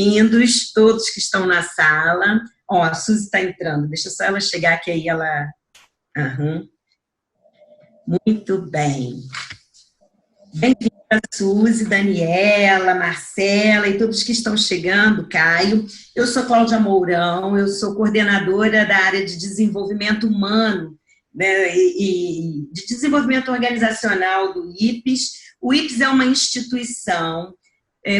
bem-vindos, todos que estão na sala. Ó, a Suzy está entrando, deixa só ela chegar, que aí ela... Uhum. Muito bem. Bem-vinda, Suzy, Daniela, Marcela e todos que estão chegando, Caio. Eu sou Cláudia Mourão, eu sou coordenadora da área de desenvolvimento humano, né, e de desenvolvimento organizacional do IPES. O IPES é uma instituição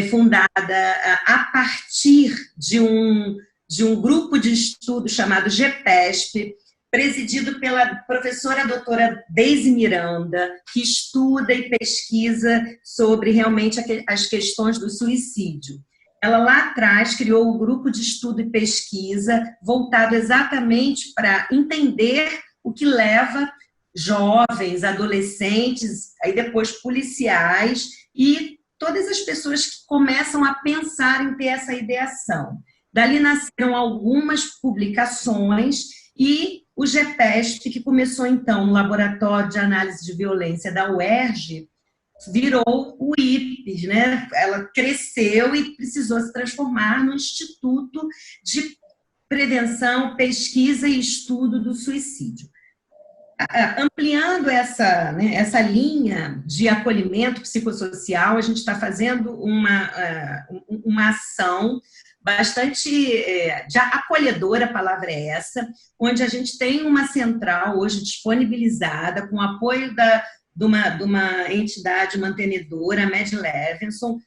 fundada a partir de um grupo de estudo chamado GPESP, presidido pela professora doutora Deise Miranda, que estuda e pesquisa sobre realmente as questões do suicídio. Ela lá atrás criou o grupo de estudo e pesquisa voltado exatamente para entender o que leva jovens, adolescentes, aí depois policiais e todas as pessoas que começam a pensar em ter essa ideação. Dali nasceram algumas publicações e o GPESP, que começou então no Laboratório de Análise de Violência da UERJ, virou o IPES, né? Ela cresceu e precisou se transformar no Instituto de Prevenção, Pesquisa e Estudo do Suicídio. Ampliando essa linha de acolhimento psicossocial, a gente está fazendo uma ação bastante acolhedora, a palavra é essa, onde a gente tem uma central hoje disponibilizada com apoio de uma entidade mantenedora, a Mad Levinson,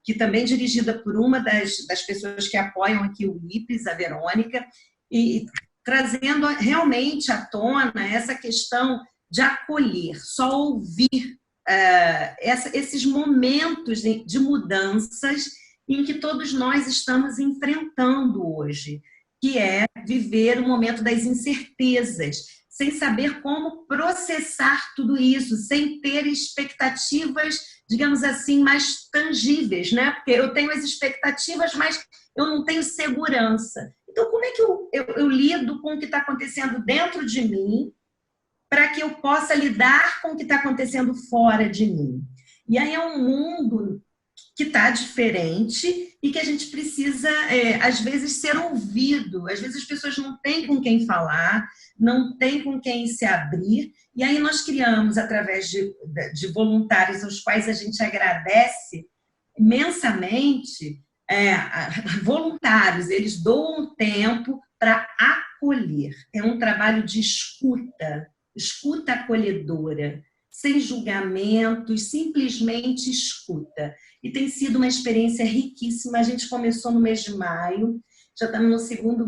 que também é dirigida por uma das pessoas que apoiam aqui o IPES, a Verônica, e trazendo realmente à tona essa questão de acolher, só ouvir esses momentos de mudanças em que todos nós estamos enfrentando hoje, que é viver o momento das incertezas, sem saber como processar tudo isso, sem ter expectativas, digamos assim, mais tangíveis, né? Porque eu tenho as expectativas, mas eu não tenho segurança. Então, como é que eu lido com o que está acontecendo dentro de mim para que eu possa lidar com o que está acontecendo fora de mim? E aí é um mundo que está diferente e que a gente precisa, às vezes, ser ouvido. Às vezes as pessoas não têm com quem falar, não têm com quem se abrir, e aí nós criamos, através de voluntários aos quais a gente agradece imensamente, voluntários, eles doam tempo para acolher. É um trabalho de escuta acolhedora, sem julgamentos, simplesmente escuta. E tem sido uma experiência riquíssima. A gente começou no mês de maio, já estamos no segundo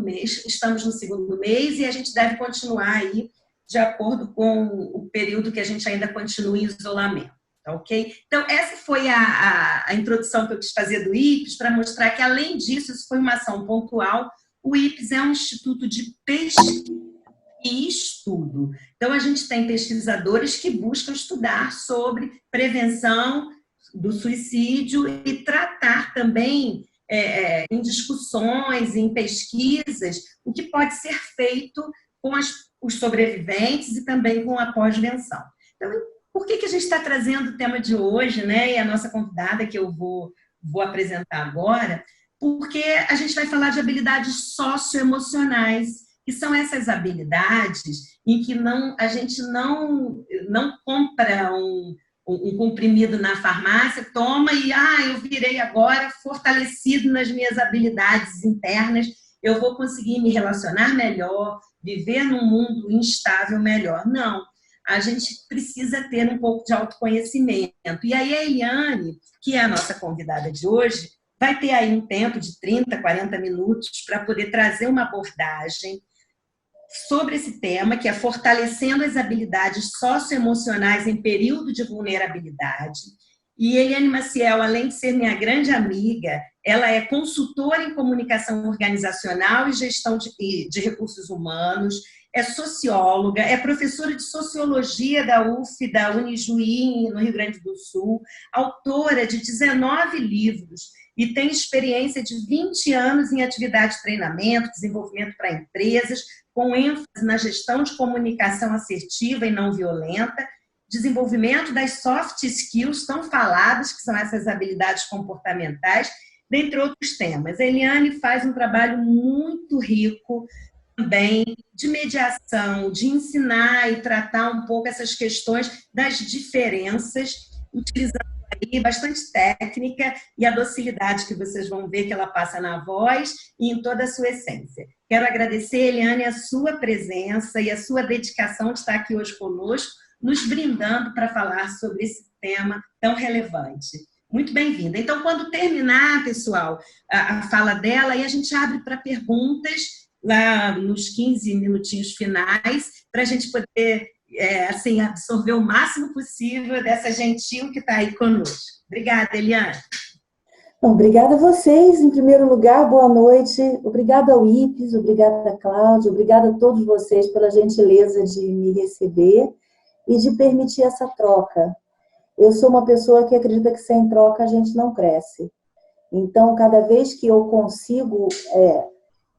mês e a gente deve continuar aí de acordo com o período que a gente ainda continua em isolamento, tá ok? Então, essa foi a introdução que eu quis fazer do IPES, para mostrar que, além disso, isso foi uma ação pontual. O IPES é um instituto de pesquisa e estudo. Então, a gente tem pesquisadores que buscam estudar sobre prevenção do suicídio e tratar também em discussões, em pesquisas, o que pode ser feito com os sobreviventes e também com a pós-venção. Então, por que a gente está trazendo o tema de hoje, né? E a nossa convidada, que eu vou apresentar agora, porque a gente vai falar de habilidades socioemocionais, que são essas habilidades em que a gente não compra um comprimido na farmácia, toma e eu virei agora fortalecido nas minhas habilidades internas, eu vou conseguir me relacionar melhor, viver num mundo instável melhor. Não, a gente precisa ter um pouco de autoconhecimento. E aí a Eliane, que é a nossa convidada de hoje, vai ter aí um tempo de 30, 40 minutos para poder trazer uma abordagem sobre esse tema, que é fortalecendo as habilidades socioemocionais em período de vulnerabilidade. E Eliane Maciel, além de ser minha grande amiga, ela é consultora em comunicação organizacional e gestão de recursos humanos, é socióloga, é professora de sociologia da UF, da Unijuí, no Rio Grande do Sul, autora de 19 livros e tem experiência de 20 anos em atividade de treinamento, desenvolvimento para empresas, com ênfase na gestão de comunicação assertiva e não violenta, desenvolvimento das soft skills tão faladas, que são essas habilidades comportamentais, dentre outros temas. A Eliane faz um trabalho muito rico também de mediação, de ensinar e tratar um pouco essas questões das diferenças, utilizando aí bastante técnica e a docilidade que vocês vão ver que ela passa na voz e em toda a sua essência. Quero agradecer, Eliane, a sua presença e a sua dedicação de estar aqui hoje conosco, nos brindando para falar sobre esse tema tão relevante. Muito bem-vinda. Então, quando terminar, pessoal, a fala dela, aí a gente abre para perguntas lá nos 15 minutinhos finais, para a gente poder assim, absorver o máximo possível dessa gentil que está aí conosco. Obrigada, Eliane. Bom, obrigada a vocês, em primeiro lugar, boa noite. Obrigada ao IPES, obrigada, Cláudia, obrigada a todos vocês pela gentileza de me receber e de permitir essa troca. Eu sou uma pessoa que acredita que sem troca a gente não cresce. Então, cada vez que eu consigo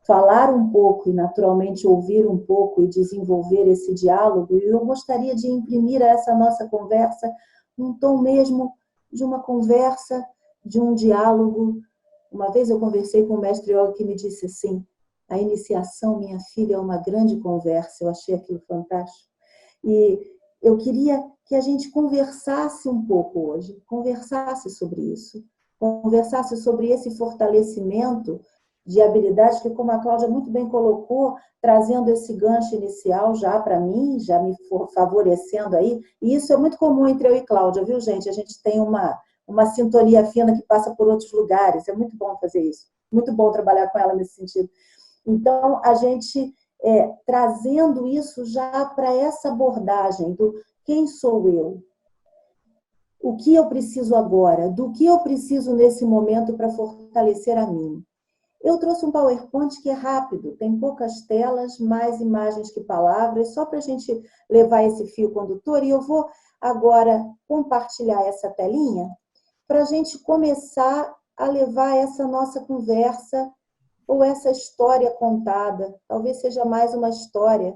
falar um pouco e, naturalmente, ouvir um pouco e desenvolver esse diálogo, eu gostaria de imprimir a essa nossa conversa um tom mesmo de uma conversa, de um diálogo. Uma vez eu conversei com o mestre Yoga que me disse assim: a iniciação, minha filha, é uma grande conversa. Eu achei aquilo fantástico. E eu queria que a gente conversasse um pouco hoje, conversasse sobre isso, conversasse sobre esse fortalecimento de habilidades que, como a Cláudia muito bem colocou, trazendo esse gancho inicial já para mim, já me favorecendo aí. E isso é muito comum entre eu e Cláudia, viu, gente? A gente tem uma sintonia fina que passa por outros lugares. É muito bom fazer isso. Muito bom trabalhar com ela nesse sentido. Então, a gente trazendo isso já para essa abordagem do quem sou eu? O que eu preciso agora? Do que eu preciso nesse momento para fortalecer a mim? Eu trouxe um PowerPoint que é rápido, tem poucas telas, mais imagens que palavras, só para a gente levar esse fio condutor. E eu vou agora compartilhar essa telinha para a gente começar a levar essa nossa conversa ou essa história contada. Talvez seja mais uma história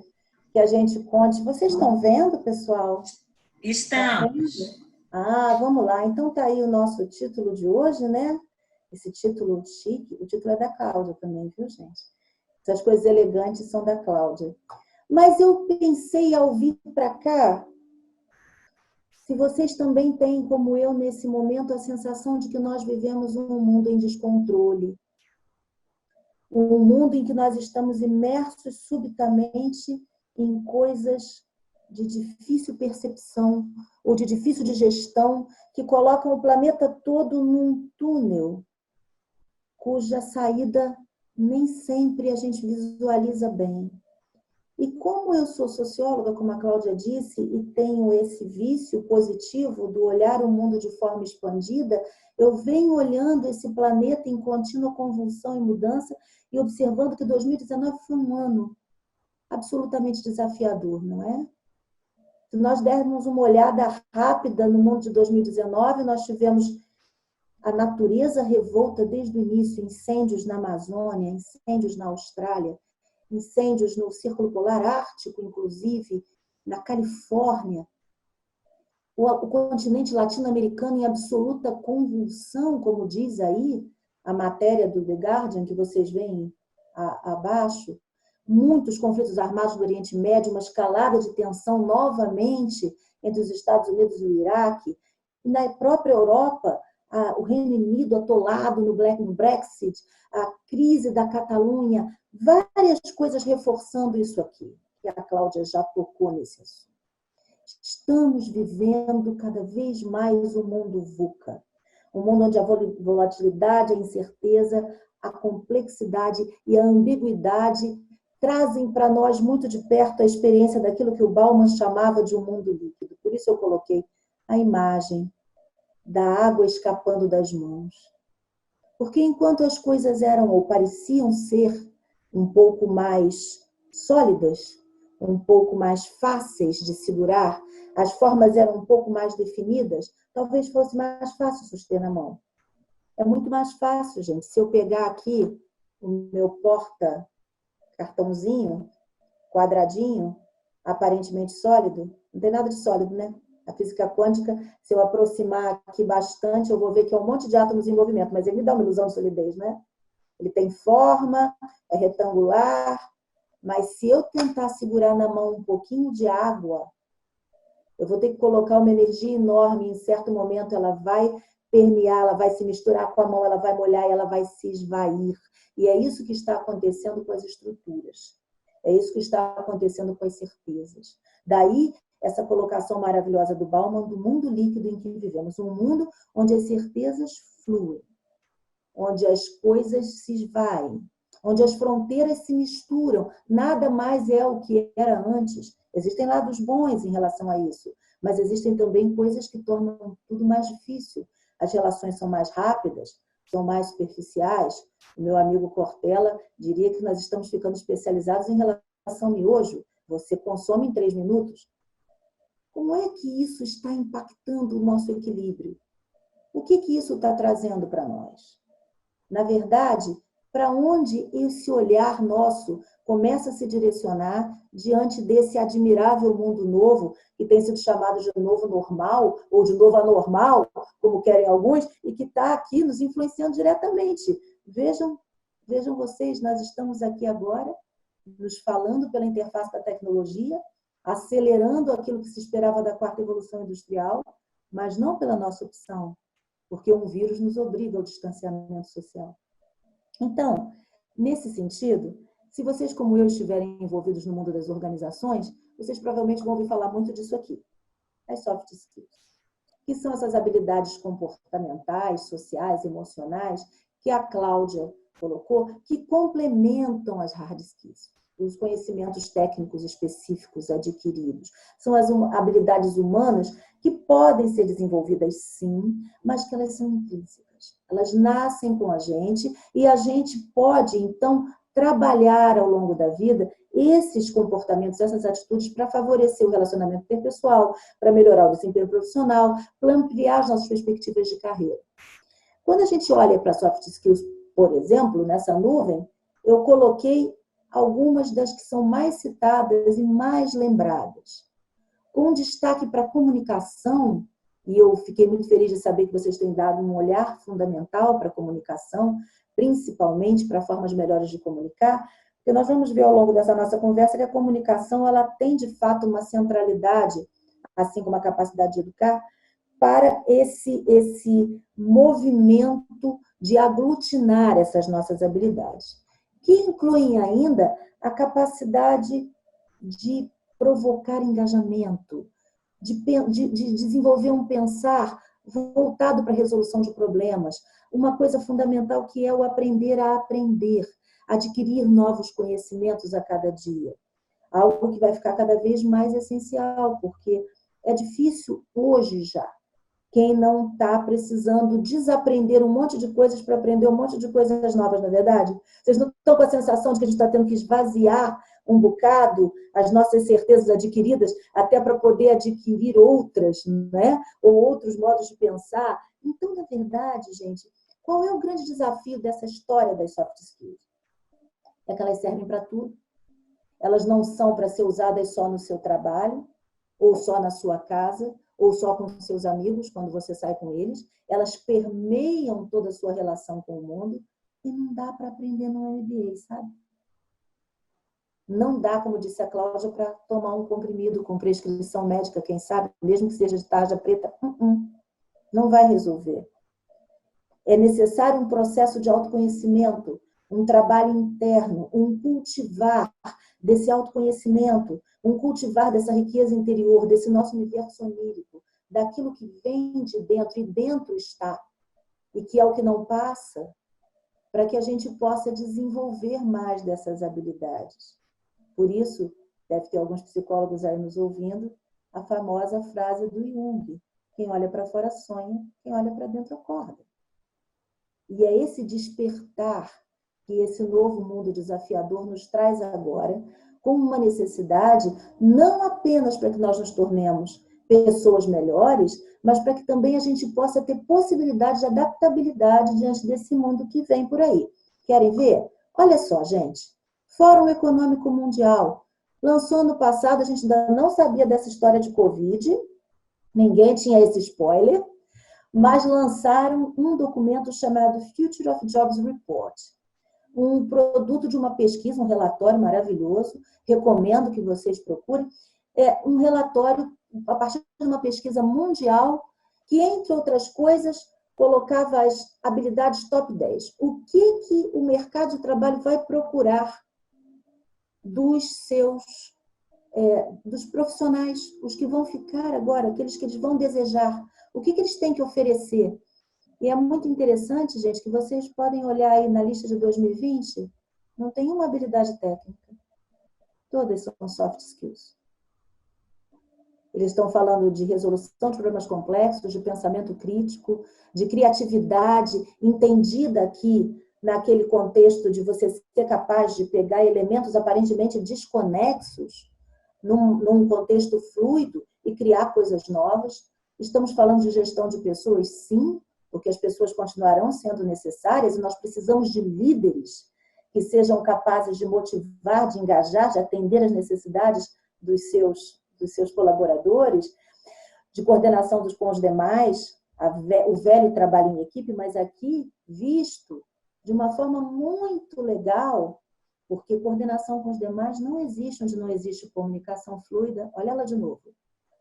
que a gente conte. Vocês estão vendo, pessoal? Estamos. Vamos lá. Então tá aí o nosso título de hoje, né? Esse título chique, o título é da Cláudia também, viu, gente? Essas coisas elegantes são da Cláudia. Mas eu pensei ao vir para cá, se vocês também têm, como eu, nesse momento, a sensação de que nós vivemos um mundo em descontrole. Um mundo em que nós estamos imersos subitamente em coisas de difícil percepção ou de difícil digestão que colocam o planeta todo num túnel cuja saída nem sempre a gente visualiza bem. E como eu sou socióloga, como a Cláudia disse, e tenho esse vício positivo do olhar o mundo de forma expandida, eu venho olhando esse planeta em contínua convulsão e mudança e observando que 2019 foi um ano absolutamente desafiador, não é? Se nós dermos uma olhada rápida no mundo de 2019, nós tivemos a natureza revolta desde o início, incêndios na Amazônia, incêndios na Austrália, incêndios no Círculo Polar Ártico, inclusive, na Califórnia, o continente latino-americano em absoluta convulsão, como diz aí a matéria do The Guardian, que vocês veem abaixo, muitos conflitos armados no Oriente Médio, uma escalada de tensão novamente entre os Estados Unidos e o Iraque, e na própria Europa, o Reino Unido atolado no Brexit, a crise da Catalunha, várias coisas reforçando isso aqui, que a Cláudia já tocou nesse assunto. Estamos vivendo cada vez mais um mundo VUCA, um mundo onde a volatilidade, a incerteza, a complexidade e a ambiguidade trazem para nós muito de perto a experiência daquilo que o Bauman chamava de um mundo líquido. Por isso eu coloquei a imagem da água escapando das mãos. Porque enquanto as coisas eram ou pareciam ser um pouco mais sólidas, um pouco mais fáceis de segurar, as formas eram um pouco mais definidas, talvez fosse mais fácil suster na mão. É muito mais fácil, gente. Se eu pegar aqui o meu porta-cartãozinho, quadradinho, aparentemente sólido, não tem nada de sólido, né? A física quântica, se eu aproximar aqui bastante, eu vou ver que é um monte de átomos em movimento, mas ele me dá uma ilusão de solidez, né? Ele tem forma, é retangular, mas se eu tentar segurar na mão um pouquinho de água, eu vou ter que colocar uma energia enorme, em certo momento ela vai permear, ela vai se misturar com a mão, ela vai molhar e ela vai se esvair. E é isso que está acontecendo com as estruturas. É isso que está acontecendo com as certezas. Daí, essa colocação maravilhosa do Bauman do mundo líquido em que vivemos. Um mundo onde as certezas fluem, onde as coisas se esvaem, onde as fronteiras se misturam. Nada mais é o que era antes. Existem lados bons em relação a isso, mas existem também coisas que tornam tudo mais difícil. As relações são mais rápidas, são mais superficiais. O meu amigo Cortella diria que nós estamos ficando especializados em relação miojo. Você consome em 3 minutos. Como é que isso está impactando o nosso equilíbrio? O que isso está trazendo para nós? Na verdade, para onde esse olhar nosso começa a se direcionar diante desse admirável mundo novo, que tem sido chamado de novo normal, ou de novo anormal, como querem alguns, e que está aqui nos influenciando diretamente. Vejam vocês, nós estamos aqui agora, nos falando pela interface da tecnologia, acelerando aquilo que se esperava da 4ª evolução industrial, mas não pela nossa opção, porque um vírus nos obriga ao distanciamento social. Então, nesse sentido, se vocês, como eu, estiverem envolvidos no mundo das organizações, vocês provavelmente vão ouvir falar muito disso aqui, as soft skills, que são essas habilidades comportamentais, sociais, emocionais, que a Cláudia colocou, que complementam as hard skills, os conhecimentos técnicos específicos adquiridos. São as habilidades humanas que podem ser desenvolvidas, sim, mas que elas são intrínsecas. Elas nascem com a gente e a gente pode, então, trabalhar ao longo da vida esses comportamentos, essas atitudes para favorecer o relacionamento interpessoal, para melhorar o desempenho profissional, para ampliar as nossas perspectivas de carreira. Quando a gente olha para soft skills, por exemplo, nessa nuvem, eu coloquei algumas das que são mais citadas e mais lembradas. Com destaque para a comunicação, e eu fiquei muito feliz de saber que vocês têm dado um olhar fundamental para a comunicação, principalmente para formas melhores de comunicar, porque nós vamos ver ao longo dessa nossa conversa que a comunicação ela tem, de fato, uma centralidade, assim como a capacidade de educar, para esse movimento de aglutinar essas nossas habilidades, que incluem ainda a capacidade de provocar engajamento, de desenvolver um pensar voltado para a resolução de problemas, uma coisa fundamental que é o aprender a aprender, adquirir novos conhecimentos a cada dia. Algo que vai ficar cada vez mais essencial, porque é difícil hoje já. Quem não está precisando desaprender um monte de coisas para aprender um monte de coisas novas, na verdade? Vocês não estão com a sensação de que a gente está tendo que esvaziar um bocado as nossas certezas adquiridas até para poder adquirir outras, né? Ou outros modos de pensar? Então, na verdade, gente, qual é o grande desafio dessa história das soft skills? É que elas servem para tudo. Elas não são para ser usadas só no seu trabalho, ou só na sua casa, ou só com seus amigos, quando você sai com eles. Elas permeiam toda a sua relação com o mundo e não dá para aprender no MBA, sabe? Não dá, como disse a Cláudia, para tomar um comprimido com prescrição médica, quem sabe, mesmo que seja de tarja preta, não vai resolver. É necessário um processo de autoconhecimento, um trabalho interno, um cultivar desse autoconhecimento, um cultivar dessa riqueza interior, desse nosso universo onírico, daquilo que vem de dentro, e dentro está, e que é o que não passa, para que a gente possa desenvolver mais dessas habilidades. Por isso, deve ter alguns psicólogos aí nos ouvindo, a famosa frase do Jung: quem olha para fora sonha, quem olha para dentro acorda. E é esse despertar que esse novo mundo desafiador nos traz agora, como uma necessidade, não apenas para que nós nos tornemos pessoas melhores, mas para que também a gente possa ter possibilidade de adaptabilidade diante desse mundo que vem por aí. Querem ver? Olha só, gente. Fórum Econômico Mundial lançou ano passado, a gente ainda não sabia dessa história de Covid, ninguém tinha esse spoiler, mas lançaram um documento chamado Future of Jobs Report, um produto de uma pesquisa, um relatório maravilhoso, recomendo que vocês procurem, é um relatório a partir de uma pesquisa mundial que, entre outras coisas, colocava as habilidades top 10. O que o mercado de trabalho vai procurar dos profissionais, os que vão ficar agora, aqueles que eles vão desejar, o que eles têm que oferecer. E é muito interessante, gente, que vocês podem olhar aí na lista de 2020, não tem uma habilidade técnica. Todas são soft skills. Eles estão falando de resolução de problemas complexos, de pensamento crítico, de criatividade, entendida aqui naquele contexto de você ser capaz de pegar elementos aparentemente desconexos num contexto fluido e criar coisas novas. Estamos falando de gestão de pessoas, sim, porque as pessoas continuarão sendo necessárias e nós precisamos de líderes que sejam capazes de motivar, de engajar, de atender às necessidades dos seus colaboradores, de coordenação com os demais, o velho trabalho em equipe, mas aqui visto de uma forma muito legal, porque coordenação com os demais não existe onde não existe comunicação fluida. Olha ela de novo.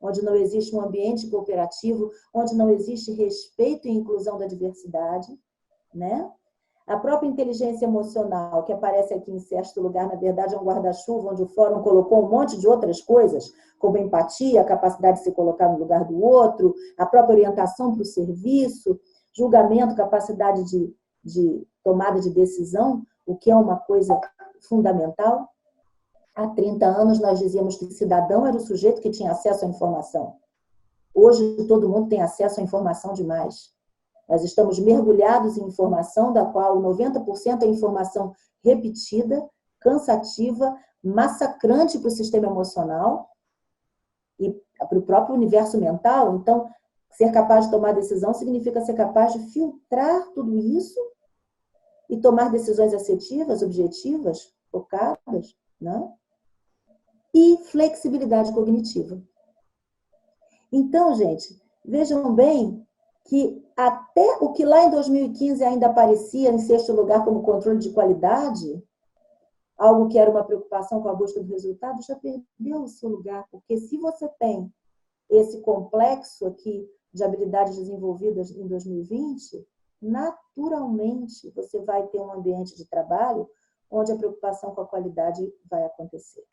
Onde não existe um ambiente cooperativo, onde não existe respeito e inclusão da diversidade, né? A própria inteligência emocional, que aparece aqui em sexto lugar, na verdade é um guarda-chuva, onde o fórum colocou um monte de outras coisas, como empatia, a capacidade de se colocar no lugar do outro, a própria orientação para o serviço, julgamento, capacidade de tomada de decisão, o que é uma coisa fundamental. Há 30 anos nós dizíamos que cidadão era o sujeito que tinha acesso à informação. Hoje todo mundo tem acesso à informação demais. Nós estamos mergulhados em informação, da qual 90% é informação repetida, cansativa, massacrante para o sistema emocional e para o próprio universo mental. Então, ser capaz de tomar decisão significa ser capaz de filtrar tudo isso e tomar decisões assertivas, objetivas, focadas, né? E flexibilidade cognitiva. Então, gente, vejam bem que até o que lá em 2015 ainda aparecia em sexto lugar como controle de qualidade, algo que era uma preocupação com a busca do resultado, já perdeu o seu lugar, porque se você tem esse complexo aqui de habilidades desenvolvidas em 2020, naturalmente você vai ter um ambiente de trabalho onde a preocupação com a qualidade vai acontecer,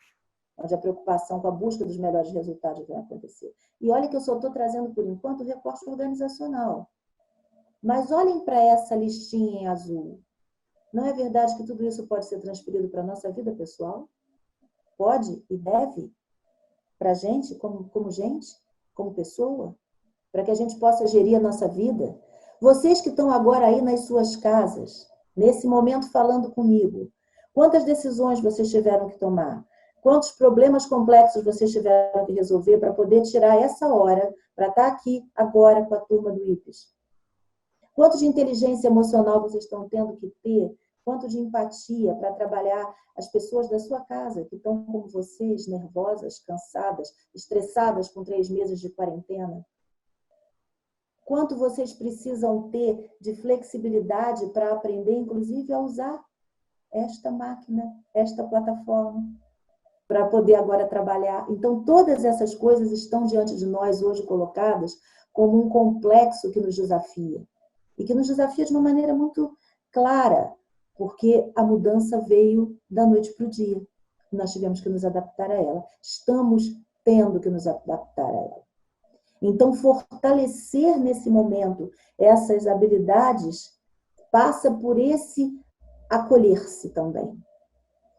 onde a preocupação com a busca dos melhores resultados vai acontecer. E olha que eu só estou trazendo, por enquanto, o recorte organizacional. Mas olhem para essa listinha em azul. Não é verdade que tudo isso pode ser transferido para a nossa vida pessoal? Pode e deve? Para a gente, como pessoa? Para que a gente possa gerir a nossa vida? Vocês que estão agora aí nas suas casas, nesse momento falando comigo, quantas decisões vocês tiveram que tomar? Quantos problemas complexos vocês tiveram que resolver para poder tirar essa hora para estar aqui agora com a turma do IPES? Quanto de inteligência emocional vocês estão tendo que ter? Quanto de empatia para trabalhar as pessoas da sua casa, que estão como vocês, nervosas, cansadas, estressadas com 3 meses de quarentena? Quanto vocês precisam ter de flexibilidade para aprender, inclusive, a usar esta máquina, esta plataforma, para poder agora trabalhar. Então, todas essas coisas estão diante de nós hoje colocadas como um complexo que nos desafia. E que nos desafia de uma maneira muito clara, porque a mudança veio da noite para o dia. Nós tivemos que nos adaptar a ela. Estamos tendo que nos adaptar a ela. Então, fortalecer nesse momento essas habilidades passa por esse acolher-se também.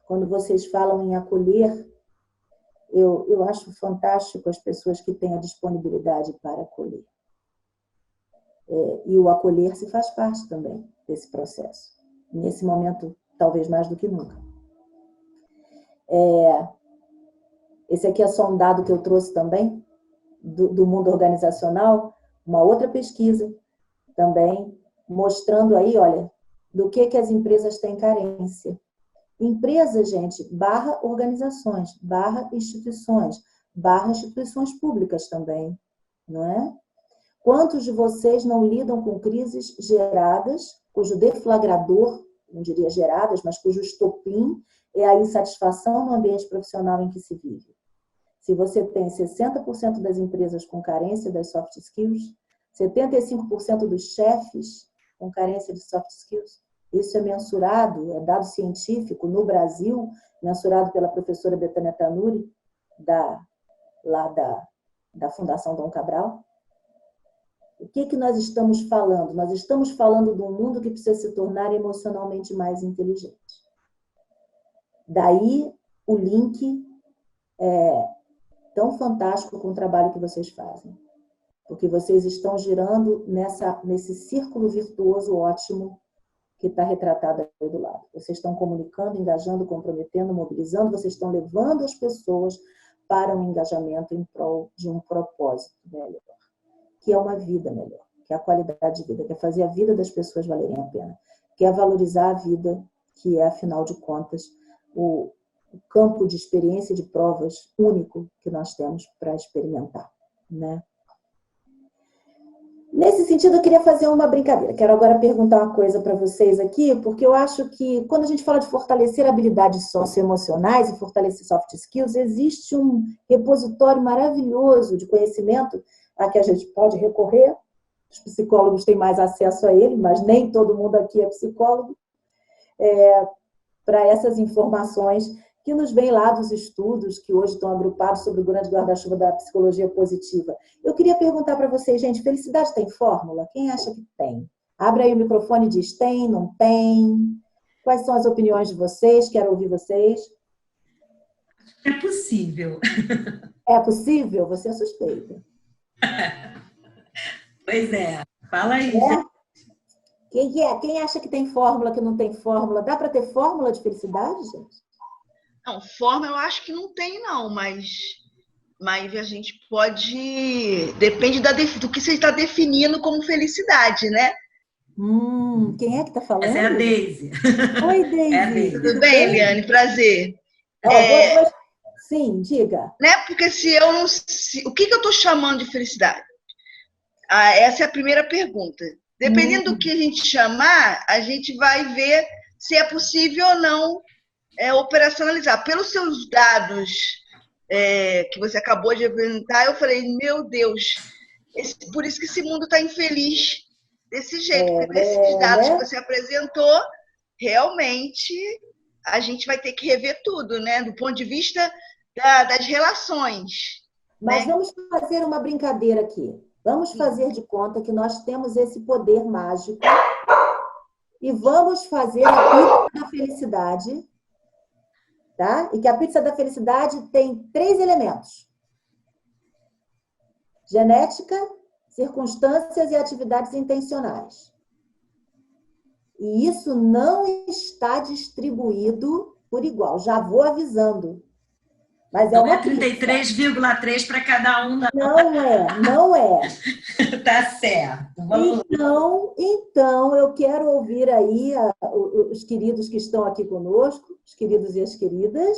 Quando vocês falam em acolher, eu acho fantástico as pessoas que têm a disponibilidade para acolher. E o acolher-se faz parte também desse processo. Nesse momento, talvez mais do que nunca. Esse aqui é só um dado que eu trouxe também, do mundo organizacional, uma outra pesquisa também, mostrando aí, olha, do que as empresas têm carência. Empresa, gente, barra organizações, barra instituições públicas também. não é? Quantos de vocês não lidam com crises geradas, cujo deflagrador, não diria geradas, mas cujo estopim é a insatisfação no ambiente profissional em que se vive? Se você tem 60% das empresas com carência das soft skills, 75% dos chefes com carência de soft skills, isso é mensurado, é dado científico no Brasil, mensurado pela professora Betânia Tanuri, lá da Fundação Dom Cabral. O que nós estamos falando? Nós estamos falando de um mundo que precisa se tornar emocionalmente mais inteligente. Daí o link é tão fantástico com o trabalho que vocês fazem. Porque vocês estão girando nesse círculo virtuoso ótimo que está retratado aí do lado. Vocês estão comunicando, engajando, comprometendo, mobilizando, vocês estão levando as pessoas para um engajamento em prol de um propósito melhor, que é uma vida melhor, que é a qualidade de vida, que é fazer a vida das pessoas valerem a pena, que é valorizar a vida, que é, afinal de contas, o campo de experiência e de provas único que nós temos para experimentar, né? Nesse sentido, eu queria fazer uma brincadeira. Quero agora perguntar uma coisa para vocês aqui, porque eu acho que quando a gente fala de fortalecer habilidades socioemocionais e fortalecer soft skills, existe um repositório maravilhoso de conhecimento a que a gente pode recorrer. Os psicólogos têm mais acesso a ele, mas nem todo mundo aqui é psicólogo, para essas informações que nos vêm lá dos estudos que hoje estão agrupados sobre o grande guarda-chuva da psicologia positiva. Eu queria perguntar para vocês, gente, felicidade tem fórmula? Quem acha que tem? Abre aí o microfone e diz, tem, não tem? Quais são as opiniões de vocês? Quero ouvir vocês. É possível. É possível? Você é suspeita. Pois é. Fala aí. Quem acha que tem fórmula, que não tem fórmula? Dá para ter fórmula de felicidade, gente? Não, forma eu acho que não tem, não, mas a gente pode... Depende do que você está definindo como felicidade, né? Quem é que está falando? Essa é a Deise. Oi, Deise. É a Deise. Tudo bem, Eliane? Prazer. Sim, diga. Né? Porque se eu não... o que eu estou chamando de felicidade? Essa é a primeira pergunta. Dependendo do que a gente chamar, a gente vai ver se é possível ou não operacionalizar. Pelos seus dados que você acabou de apresentar, eu falei, meu Deus, por isso que esse mundo está infeliz desse jeito, porque desses dados que você apresentou, realmente a gente vai ter que rever tudo, né? Do ponto de vista das relações. Mas né? Vamos fazer uma brincadeira aqui. Vamos fazer de conta que nós temos esse poder mágico e vamos fazer a pizza da felicidade, tá? E que a pizza da felicidade tem 3 elementos: genética, circunstâncias e atividades intencionais. E isso não está distribuído por igual. Já vou avisando. Mas não é 33,3 para cada um, não. Não é. Tá certo. Então, eu quero ouvir aí os queridos que estão aqui conosco, os queridos e as queridas,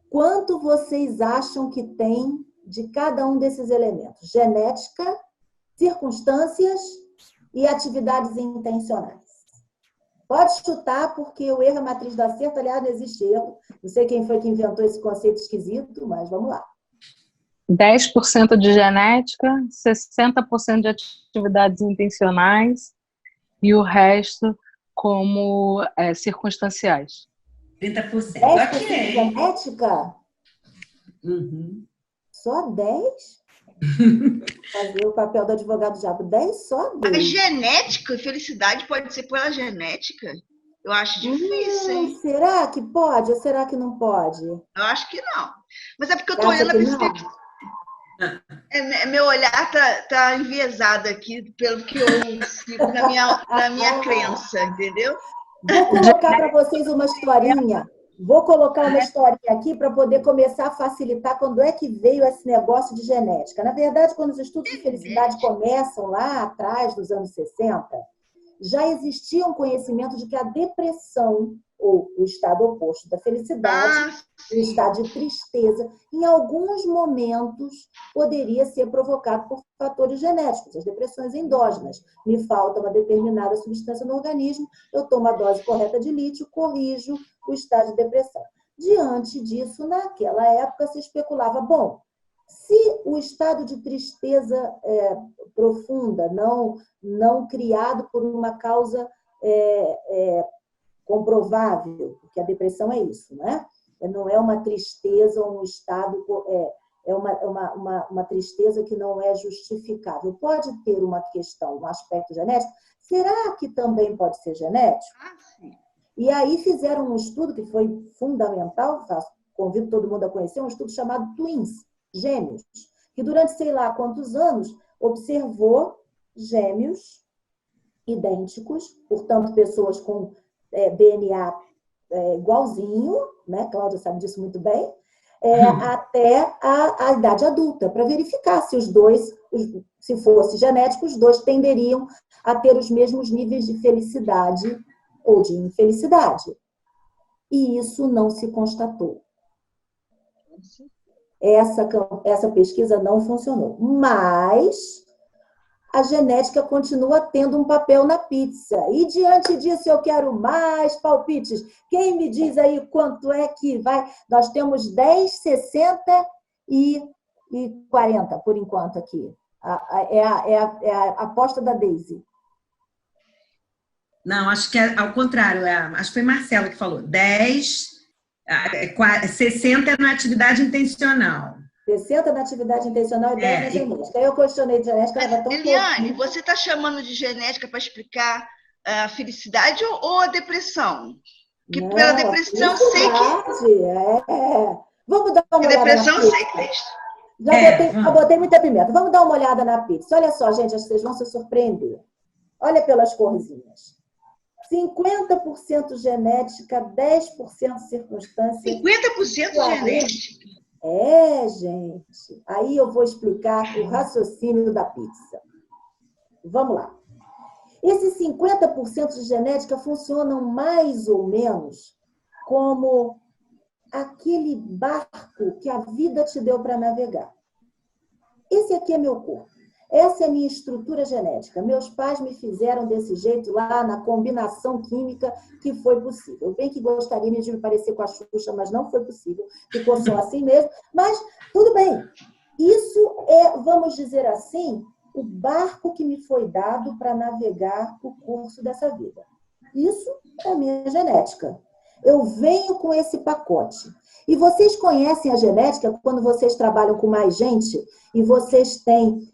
quanto vocês acham que tem de cada um desses elementos? Genética, circunstâncias e atividades intencionais. Pode chutar, porque o erro é a matriz do acerto. Aliás, não existe erro. Não sei quem foi que inventou esse conceito esquisito, mas vamos lá. 10% de genética, 60% de atividades intencionais e o resto como circunstanciais. 30%. 10% de genética? Uhum. Só 10%? Fazer o papel do advogado diabo. 10 só 10. A genética, felicidade pode ser pela genética? Eu acho difícil, hein? Será que pode ou será que não pode? Eu acho que não. Mas é porque eu estou olhando a perspectiva. Meu olhar tá enviesado aqui pelo que eu sigo na minha crença, entendeu? Vou colocar para vocês uma historinha. Vou colocar uma historinha aqui para poder começar a facilitar quando é que veio esse negócio de genética. Na verdade, quando os estudos de felicidade começam lá atrás, dos anos 60, já existia um conhecimento de que a depressão ou o estado oposto da felicidade, o estado de tristeza, em alguns momentos poderia ser provocado por fatores genéticos, as depressões endógenas. Me falta uma determinada substância no organismo, eu tomo a dose correta de lítio, corrijo o estado de depressão. Diante disso, naquela época se especulava, bom, se o estado de tristeza profunda, não criado por uma causa comprovável, porque a depressão é isso, né? Não é uma tristeza ou um estado, é uma tristeza que não é justificável. Pode ter uma questão, um aspecto genético? Será que também pode ser genético? E aí fizeram um estudo que foi fundamental, convido todo mundo a conhecer, um estudo chamado Twins, gêmeos, que durante sei lá quantos anos observou gêmeos idênticos, portanto, pessoas com DNA igualzinho, né? Cláudia sabe disso muito bem, até a idade adulta, para verificar se os dois, se fosse genético, os dois tenderiam a ter os mesmos níveis de felicidade ou de infelicidade. E isso não se constatou. Essa pesquisa não funcionou. Mas a genética continua tendo um papel na pizza. E diante disso eu quero mais palpites. Quem me diz aí quanto é que vai? Nós temos 10, 60 e 40 por enquanto aqui. É a aposta da Daisy. Não, acho que é ao contrário. Acho que foi Marcelo que falou. 10, 60 é na atividade intencional. 60 na atividade intencional e 10 na genética. Aí eu questionei de genética, ela era tão Eliane, você está chamando de genética para explicar a felicidade ou a depressão? Porque não, pela depressão eu sei que... Vamos dar uma olhada depressão na eu sei que tem. Já botei muita pimenta. Vamos dar uma olhada na pizza. Olha só, gente, acho que vocês vão se surpreender. Olha pelas corzinhas. 50% genética, 10% circunstância. 50% genética? Gente. Aí eu vou explicar o raciocínio da pizza. Vamos lá. Esses 50% de genética funcionam mais ou menos como aquele barco que a vida te deu para navegar. Esse aqui é meu corpo. Essa é a minha estrutura genética. Meus pais me fizeram desse jeito lá na combinação química que foi possível. Bem que gostaria de me parecer com a Xuxa, mas não foi possível. Ficou só assim mesmo. Mas tudo bem. Isso é, vamos dizer assim, o barco que me foi dado para navegar o curso dessa vida. Isso é a minha genética. Eu venho com esse pacote. E vocês conhecem a genética quando vocês trabalham com mais gente e vocês têm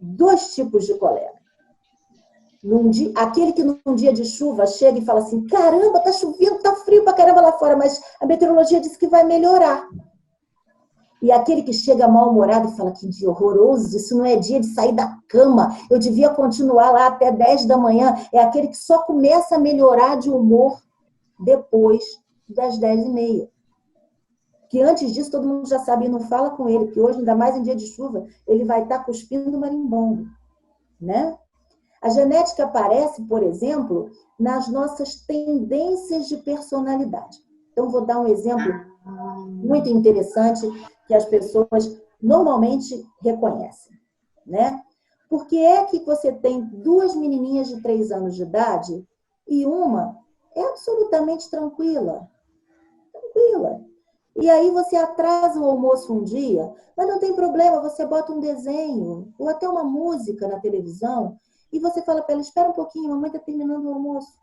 2 tipos de colega. Aquele que num dia de chuva chega e fala assim, caramba, tá chovendo, tá frio pra caramba lá fora, mas a meteorologia disse que vai melhorar. E aquele que chega mal-humorado e fala, que dia horroroso, isso não é dia de sair da cama, eu devia continuar lá até 10 da manhã. É aquele que só começa a melhorar de humor depois das 10h30. Que antes disso todo mundo já sabe e não fala com ele, que hoje, ainda mais em dia de chuva, ele vai estar cuspindo marimbondo, né? A genética aparece, por exemplo, nas nossas tendências de personalidade. Então, vou dar um exemplo muito interessante que as pessoas normalmente reconhecem, né? Por que é que você tem 2 menininhas de 3 anos de idade e uma é absolutamente tranquila? Tranquila. E aí você atrasa o almoço um dia, mas não tem problema, você bota um desenho ou até uma música na televisão e você fala para ela, espera um pouquinho, mamãe está terminando o almoço.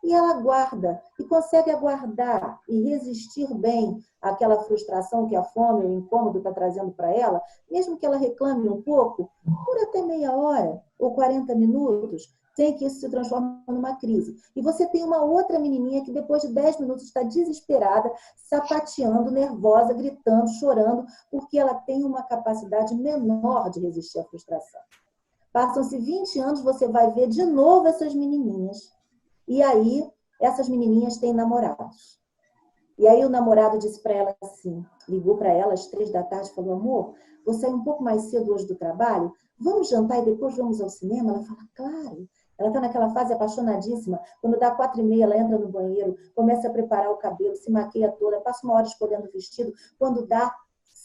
E ela aguarda, e consegue aguardar e resistir bem àquela frustração que a fome, o incômodo está trazendo para ela, mesmo que ela reclame um pouco, por até meia hora ou 40 minutos, sem que isso se transforme numa crise. E você tem uma outra menininha que depois de 10 minutos está desesperada, sapateando, nervosa, gritando, chorando, porque ela tem uma capacidade menor de resistir à frustração. Passam-se 20 anos, você vai ver de novo essas menininhas. E aí, essas menininhas têm namorados. E aí o namorado disse para ela assim, ligou para ela às 3 da tarde e falou, amor, vou sair um pouco mais cedo hoje do trabalho, vamos jantar e depois vamos ao cinema? Ela fala, claro. Ela está naquela fase apaixonadíssima. Quando dá 4h30, ela entra no banheiro, começa a preparar o cabelo, se maquia toda, passa uma hora escolhendo o vestido. Quando dá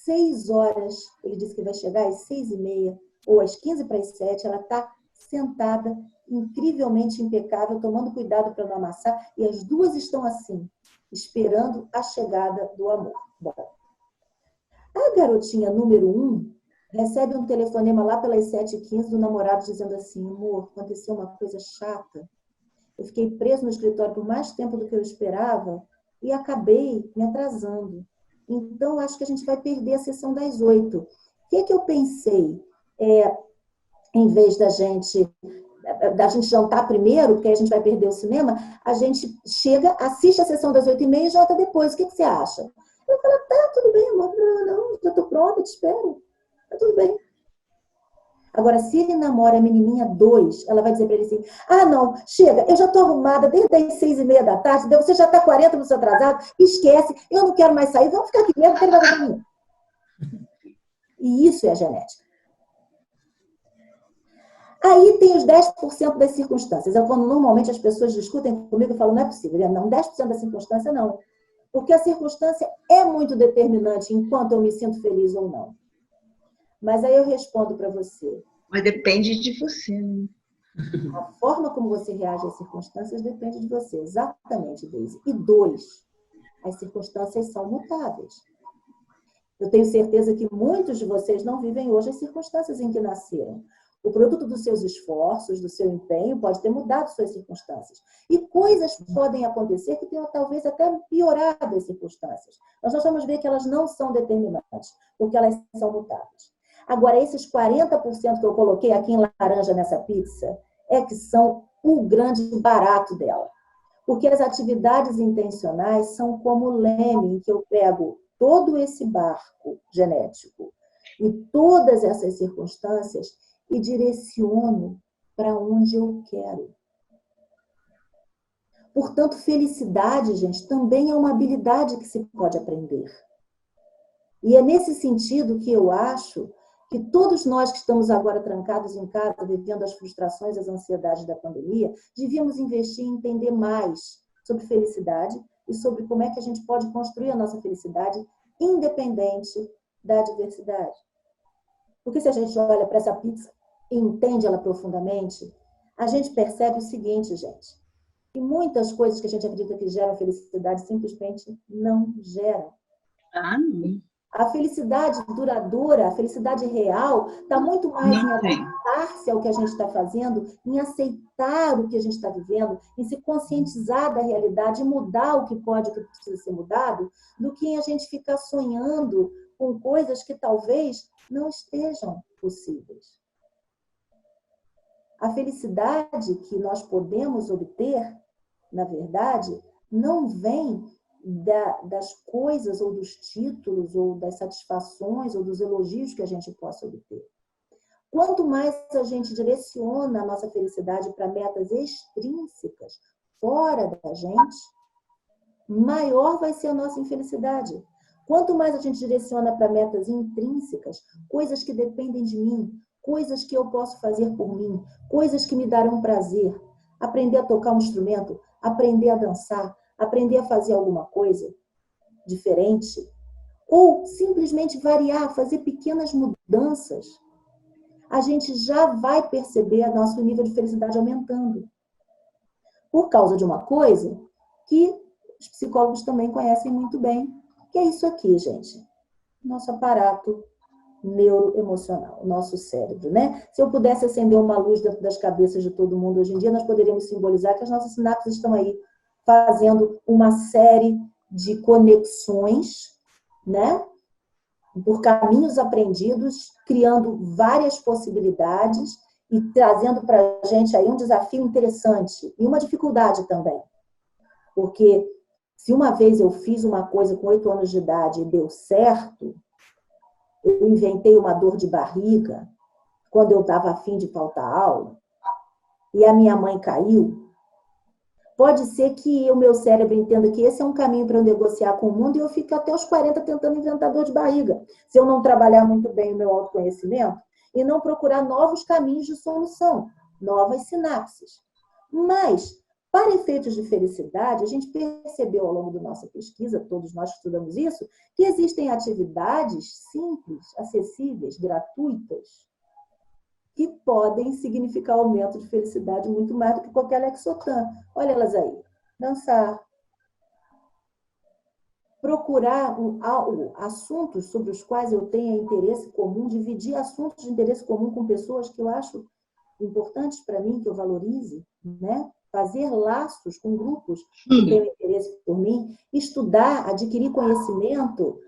6 horas, ele disse que vai chegar às 6h30 ou às 6:45, ela está sentada, incrivelmente impecável, tomando cuidado para não amassar, e as duas estão assim, esperando a chegada do amor. Bom, a garotinha número 1 recebe um telefonema lá pelas 7h15 do namorado dizendo assim: amor, aconteceu uma coisa chata. Eu fiquei preso no escritório por mais tempo do que eu esperava e acabei me atrasando. Então, acho que a gente vai perder a sessão das 8. O que eu pensei? Em vez da gente jantar primeiro, porque aí a gente vai perder o cinema, a gente chega, assiste a sessão das 8h30 e janta depois. O que você acha? Eu falo, tá, tudo bem, amor, não, já estou pronta, te espero. Tá tudo bem. Agora, se ele namora a menininha 2, ela vai dizer para ele assim: ah, não, chega, eu já estou arrumada desde as 6h30 da tarde, você já está 40 minutos atrasado, esquece, eu não quero mais sair, vamos ficar aqui mesmo, que ele vai fazer comigo. E isso é a genética. Aí tem os 10% das circunstâncias. É quando normalmente as pessoas discutem comigo e falam, não é possível. Não, 10% da circunstância não. Porque a circunstância é muito determinante enquanto eu me sinto feliz ou não. Mas aí eu respondo para você. Mas depende de você, né? A forma como você reage às circunstâncias depende de você. Exatamente, Deise. E 2, as circunstâncias são mutáveis. Eu tenho certeza que muitos de vocês não vivem hoje as circunstâncias em que nasceram. O produto dos seus esforços, do seu empenho, pode ter mudado suas circunstâncias. E coisas podem acontecer que tenham talvez até piorado as circunstâncias. Mas nós vamos ver que elas não são determinantes, porque elas são mutáveis. Agora, esses 40% que eu coloquei aqui em laranja nessa pizza, é que são o grande barato dela. Porque as atividades intencionais são como o leme, em que eu pego todo esse barco genético e todas essas circunstâncias e direciono para onde eu quero. Portanto, felicidade, gente, também é uma habilidade que se pode aprender. E é nesse sentido que eu acho que todos nós que estamos agora trancados em casa, vivendo as frustrações, as ansiedades da pandemia, devíamos investir em entender mais sobre felicidade e sobre como é que a gente pode construir a nossa felicidade independente da adversidade. Porque se a gente olha para essa pizza e entende ela profundamente, a gente percebe o seguinte, gente, que muitas coisas que a gente acredita que geram felicidade simplesmente não geram. Ah, não. A felicidade duradoura, a felicidade real, está muito mais em adaptar-se ao que a gente está fazendo, em aceitar o que a gente está vivendo, em se conscientizar da realidade e mudar o que pode, o que precisa ser mudado, do que em a gente ficar sonhando com coisas que talvez não estejam possíveis. A felicidade que nós podemos obter, na verdade, não vem das coisas ou dos títulos ou das satisfações ou dos elogios que a gente possa obter. Quanto mais a gente direciona a nossa felicidade para metas extrínsecas, fora da gente, maior vai ser a nossa infelicidade. Quanto mais a gente direciona para metas intrínsecas, coisas que dependem de mim, coisas que eu posso fazer por mim, coisas que me darão prazer, aprender a tocar um instrumento, aprender a dançar, aprender a fazer alguma coisa diferente, ou simplesmente variar, fazer pequenas mudanças, a gente já vai perceber nosso nível de felicidade aumentando. Por causa de uma coisa que os psicólogos também conhecem muito bem, que é isso aqui, gente. Nosso aparato neuroemocional, o nosso cérebro, né? Se eu pudesse acender uma luz dentro das cabeças de todo mundo hoje em dia, nós poderíamos simbolizar que as nossas sinapses estão aí fazendo uma série de conexões, né? Por caminhos aprendidos, criando várias possibilidades e trazendo para a gente aí um desafio interessante e uma dificuldade também. Porque se uma vez eu fiz uma coisa com 8 anos de idade e deu certo, eu inventei uma dor de barriga quando eu estava a fim de faltar aula e a minha mãe caiu, pode ser que o meu cérebro entenda que esse é um caminho para eu negociar com o mundo e eu fico até os 40 tentando inventar dor de barriga. Se eu não trabalhar muito bem o meu autoconhecimento e não procurar novos caminhos de solução, novas sinapses. Mas, para efeitos de felicidade, a gente percebeu ao longo da nossa pesquisa, todos nós estudamos isso, que existem atividades simples, acessíveis, gratuitas, que podem significar aumento de felicidade muito mais do que qualquer Lexotan. Olha elas aí. Dançar. Procurar assuntos sobre os quais eu tenha interesse comum, dividir assuntos de interesse comum com pessoas que eu acho importantes para mim, que eu valorize, né? Fazer laços com grupos que tenham interesse por mim, estudar, adquirir conhecimento,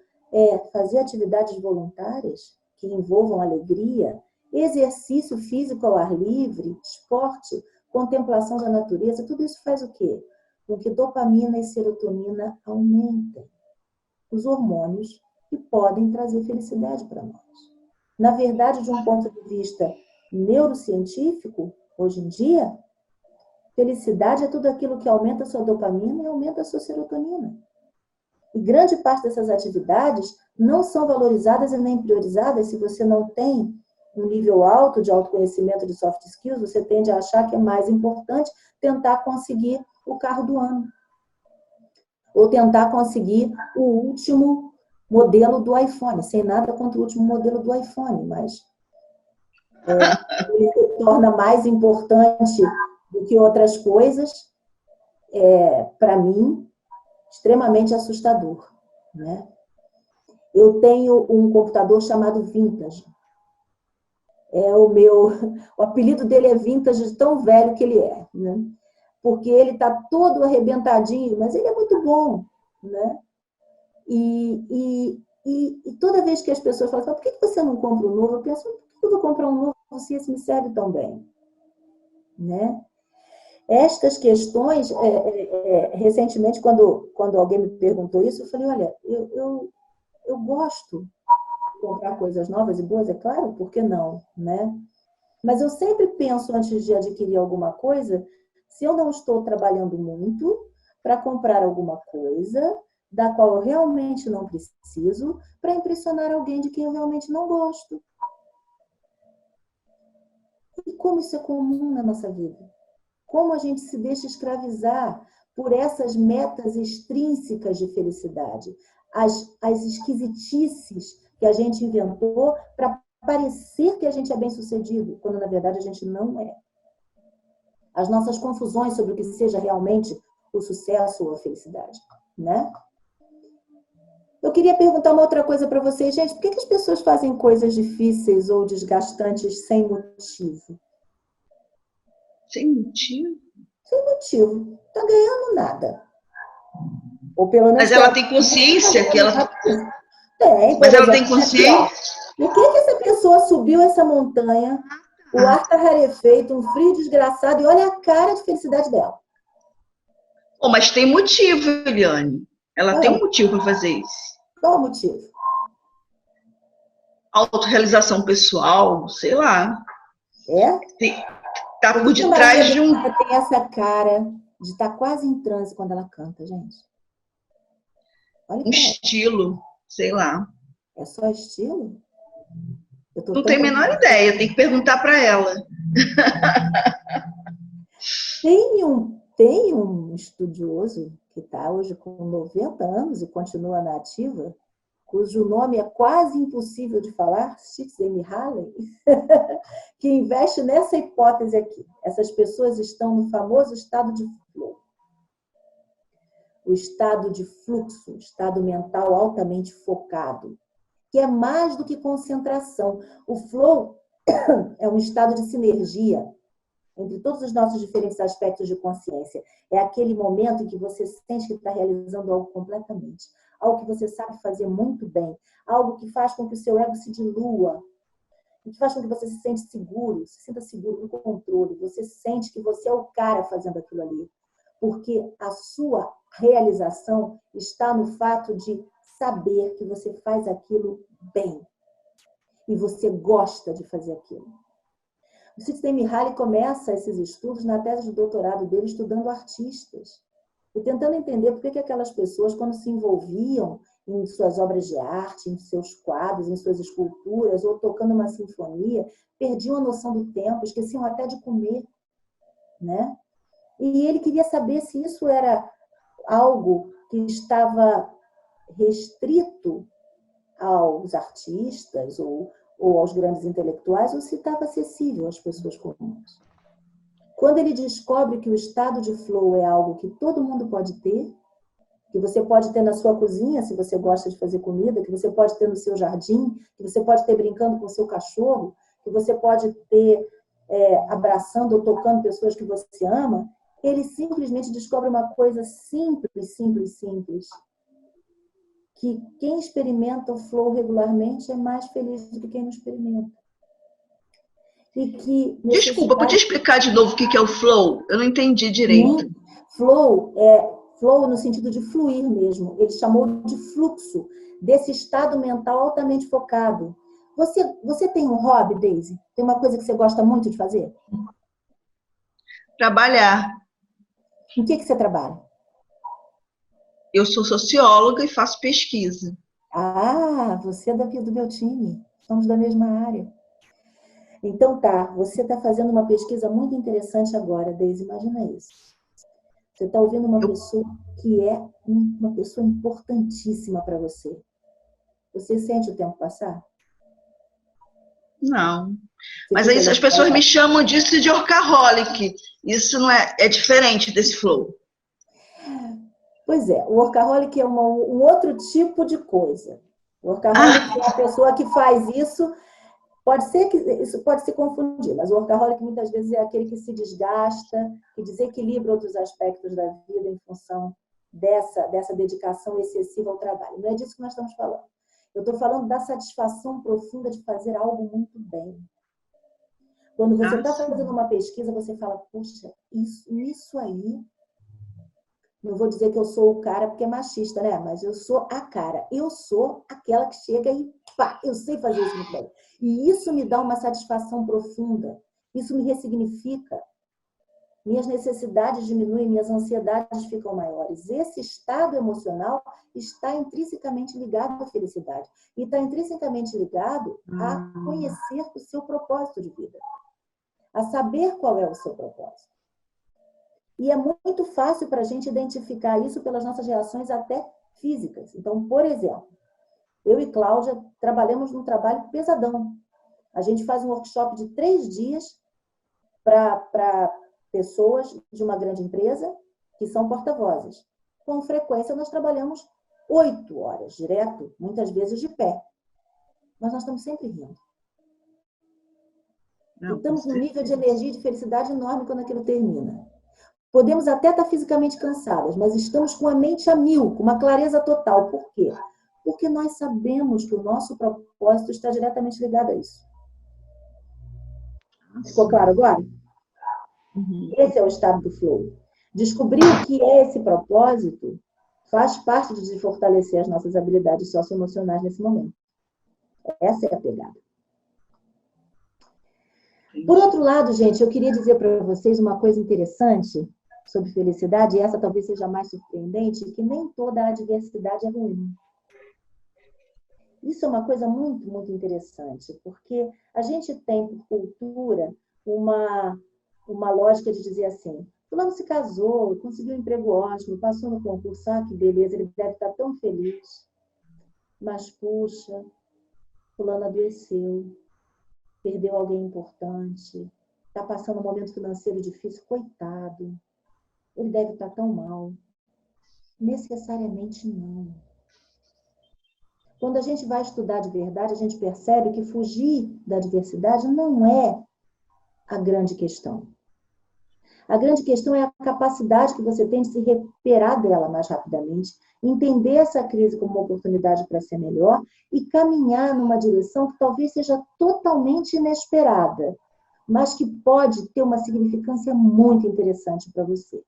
fazer atividades voluntárias que envolvam alegria, exercício físico ao ar livre, esporte, contemplação da natureza, tudo isso faz o quê? Com que dopamina e serotonina aumentem os hormônios que podem trazer felicidade para nós. Na verdade, de um ponto de vista neurocientífico, hoje em dia, felicidade é tudo aquilo que aumenta a sua dopamina e aumenta a sua serotonina. E grande parte dessas atividades não são valorizadas e nem priorizadas se você não tem um nível alto de autoconhecimento de soft skills, você tende a achar que é mais importante tentar conseguir o carro do ano. Ou tentar conseguir o último modelo do iPhone, sem nada contra o último modelo do iPhone, mas ele se torna mais importante do que outras coisas, para mim, extremamente assustador, né? Eu tenho um computador chamado Vintage. O apelido dele é Vintage, de tão velho que ele é, né? Porque ele está todo arrebentadinho, mas ele é muito bom, né? E toda vez que as pessoas falam, por que você não compra um novo? Eu penso, por que eu vou comprar um novo se esse me serve tão bem? Né? Estas questões, recentemente, quando alguém me perguntou isso, eu falei, olha, eu gosto de comprar coisas novas e boas, é claro, por que não? Né? Mas eu sempre penso, antes de adquirir alguma coisa, se eu não estou trabalhando muito para comprar alguma coisa da qual eu realmente não preciso, para impressionar alguém de quem eu realmente não gosto. E como isso é comum na nossa vida? Como a gente se deixa escravizar por essas metas extrínsecas de felicidade, as esquisitices que a gente inventou para parecer que a gente é bem-sucedido, quando na verdade a gente não é. As nossas confusões sobre o que seja realmente o sucesso ou a felicidade, né? Eu queria perguntar uma outra coisa para vocês, gente. Por que as pessoas fazem coisas difíceis ou desgastantes sem motivo? Sem motivo? Sem motivo. Tá ganhando nada. Ou pelo menos. Mas ela tem consciência que ela. Tem. Mas ela tem consciência. Por que essa pessoa subiu essa montanha? O ar tá rarefeito, um frio desgraçado, e olha a cara de felicidade dela. Oh, mas tem motivo, Eliane. Ela tem um motivo para fazer isso. Qual o motivo? Autorrealização pessoal, sei lá. Tá por detrás de um. Ela tem essa cara de estar quase em transe quando ela canta, gente. Olha um estilo, sei lá. É só estilo? Não tenho a menor ideia, tem que perguntar para ela. Tem um estudioso que está hoje com 90 anos e continua na ativa, cujo nome é quase impossível de falar, Csikszentmihalyi, que investe nessa hipótese aqui. Essas pessoas estão no famoso estado de flow. O estado de fluxo, estado mental altamente focado, que é mais do que concentração. O flow é um estado de sinergia entre todos os nossos diferentes aspectos de consciência. É aquele momento em que você sente que está realizando algo completamente, algo que você sabe fazer muito bem, algo que faz com que o seu ego se dilua, que faz com que você se sinta seguro no controle, você sente que você é o cara fazendo aquilo ali, porque a sua realização está no fato de saber que você faz aquilo bem e você gosta de fazer aquilo. O Csikszentmihalyi começa esses estudos na tese de doutorado dele estudando artistas e tentando entender por que aquelas pessoas, quando se envolviam em suas obras de arte, em seus quadros, em suas esculturas ou tocando uma sinfonia, perdiam a noção do tempo, esqueciam até de comer, né? E ele queria saber se isso era algo que estava restrito aos artistas ou aos grandes intelectuais, ou se estava acessível às pessoas comuns. Quando ele descobre que o estado de flow é algo que todo mundo pode ter, que você pode ter na sua cozinha, se você gosta de fazer comida, que você pode ter no seu jardim, que você pode ter brincando com o seu cachorro, que você pode ter abraçando ou tocando pessoas que você ama, ele simplesmente descobre uma coisa simples, simples, simples, que quem experimenta o flow regularmente é mais feliz do que quem não experimenta. E que Desculpa, podia explicar de novo o que é o flow? Eu não entendi direito. Sim. Flow no sentido de fluir mesmo. Ele chamou de fluxo, desse estado mental altamente focado. Você tem um hobby, Daisy? Tem uma coisa que você gosta muito de fazer? Trabalhar. Em que você trabalha? Eu sou socióloga e faço pesquisa. Ah, você é do meu time. Somos da mesma área. Então tá, você está fazendo uma pesquisa muito interessante agora, Daisy, imagina isso. Você está ouvindo uma pessoa que é uma pessoa importantíssima para você. Você sente o tempo passar? Não. Mas aí as pessoas me chamam disso de workaholic. Isso não é diferente desse flow. Pois é, o workaholic é um outro tipo de coisa. O workaholic é a pessoa que faz isso. Pode ser que isso pode se confundir, mas o workaholic muitas vezes é aquele que se desgasta, que desequilibra outros aspectos da vida em função dessa dedicação excessiva ao trabalho. Não é disso que nós estamos falando. Eu estou falando da satisfação profunda de fazer algo muito bem. Quando você está fazendo uma pesquisa, você fala, puxa, isso aí... Não vou dizer que eu sou o cara porque é machista, né? Mas eu sou a cara. Eu sou aquela que chega e pá, eu sei fazer isso muito bem. E isso me dá uma satisfação profunda. Isso me ressignifica. Minhas necessidades diminuem, minhas ansiedades ficam maiores. Esse estado emocional está intrinsecamente ligado à felicidade. E está intrinsecamente ligado a conhecer o seu propósito de vida. A saber qual é o seu propósito. E é muito fácil para a gente identificar isso pelas nossas reações até físicas. Então, por exemplo, eu e Cláudia trabalhamos num trabalho pesadão. A gente faz um workshop de 3 dias para pessoas de uma grande empresa que são porta-vozes. Com frequência, nós trabalhamos 8 horas direto, muitas vezes de pé. Mas nós estamos sempre rindo. E estamos num nível de energia e de felicidade enorme quando aquilo termina. Podemos até estar fisicamente cansadas, mas estamos com a mente a mil, com uma clareza total. Por quê? Porque nós sabemos que o nosso propósito está diretamente ligado a isso. Ficou claro agora? Esse é o estado do flow. Descobrir o que é esse propósito faz parte de fortalecer as nossas habilidades socioemocionais nesse momento. Essa é a pegada. Por outro lado, gente, eu queria dizer para vocês uma coisa interessante sobre felicidade, e essa talvez seja mais surpreendente, que nem toda a adversidade é ruim. Isso é uma coisa muito, muito interessante, porque a gente tem, por cultura, uma lógica de dizer assim, fulano se casou, conseguiu um emprego ótimo, passou no concurso, que beleza, ele deve estar tão feliz. Mas, puxa, fulano adoeceu, perdeu alguém importante, está passando um momento financeiro difícil, coitado. Ele deve estar tão mal. Necessariamente não. Quando a gente vai estudar de verdade, a gente percebe que fugir da adversidade não é a grande questão. A grande questão é a capacidade que você tem de se recuperar dela mais rapidamente, entender essa crise como uma oportunidade para ser melhor e caminhar numa direção que talvez seja totalmente inesperada, mas que pode ter uma significância muito interessante para você.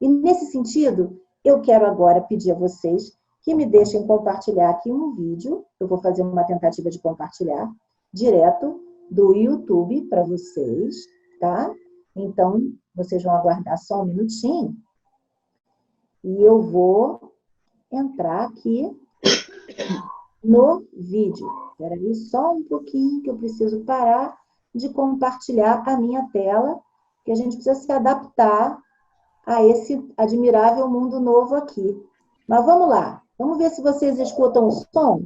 E nesse sentido, eu quero agora pedir a vocês que me deixem compartilhar aqui um vídeo. Eu vou fazer uma tentativa de compartilhar direto do YouTube para vocês, tá? Então, vocês vão aguardar só um minutinho e eu vou entrar aqui no vídeo. Espera aí só um pouquinho que eu preciso parar de compartilhar a minha tela, que a gente precisa se adaptar a esse admirável mundo novo aqui. Mas vamos lá. Vamos ver se vocês escutam o som.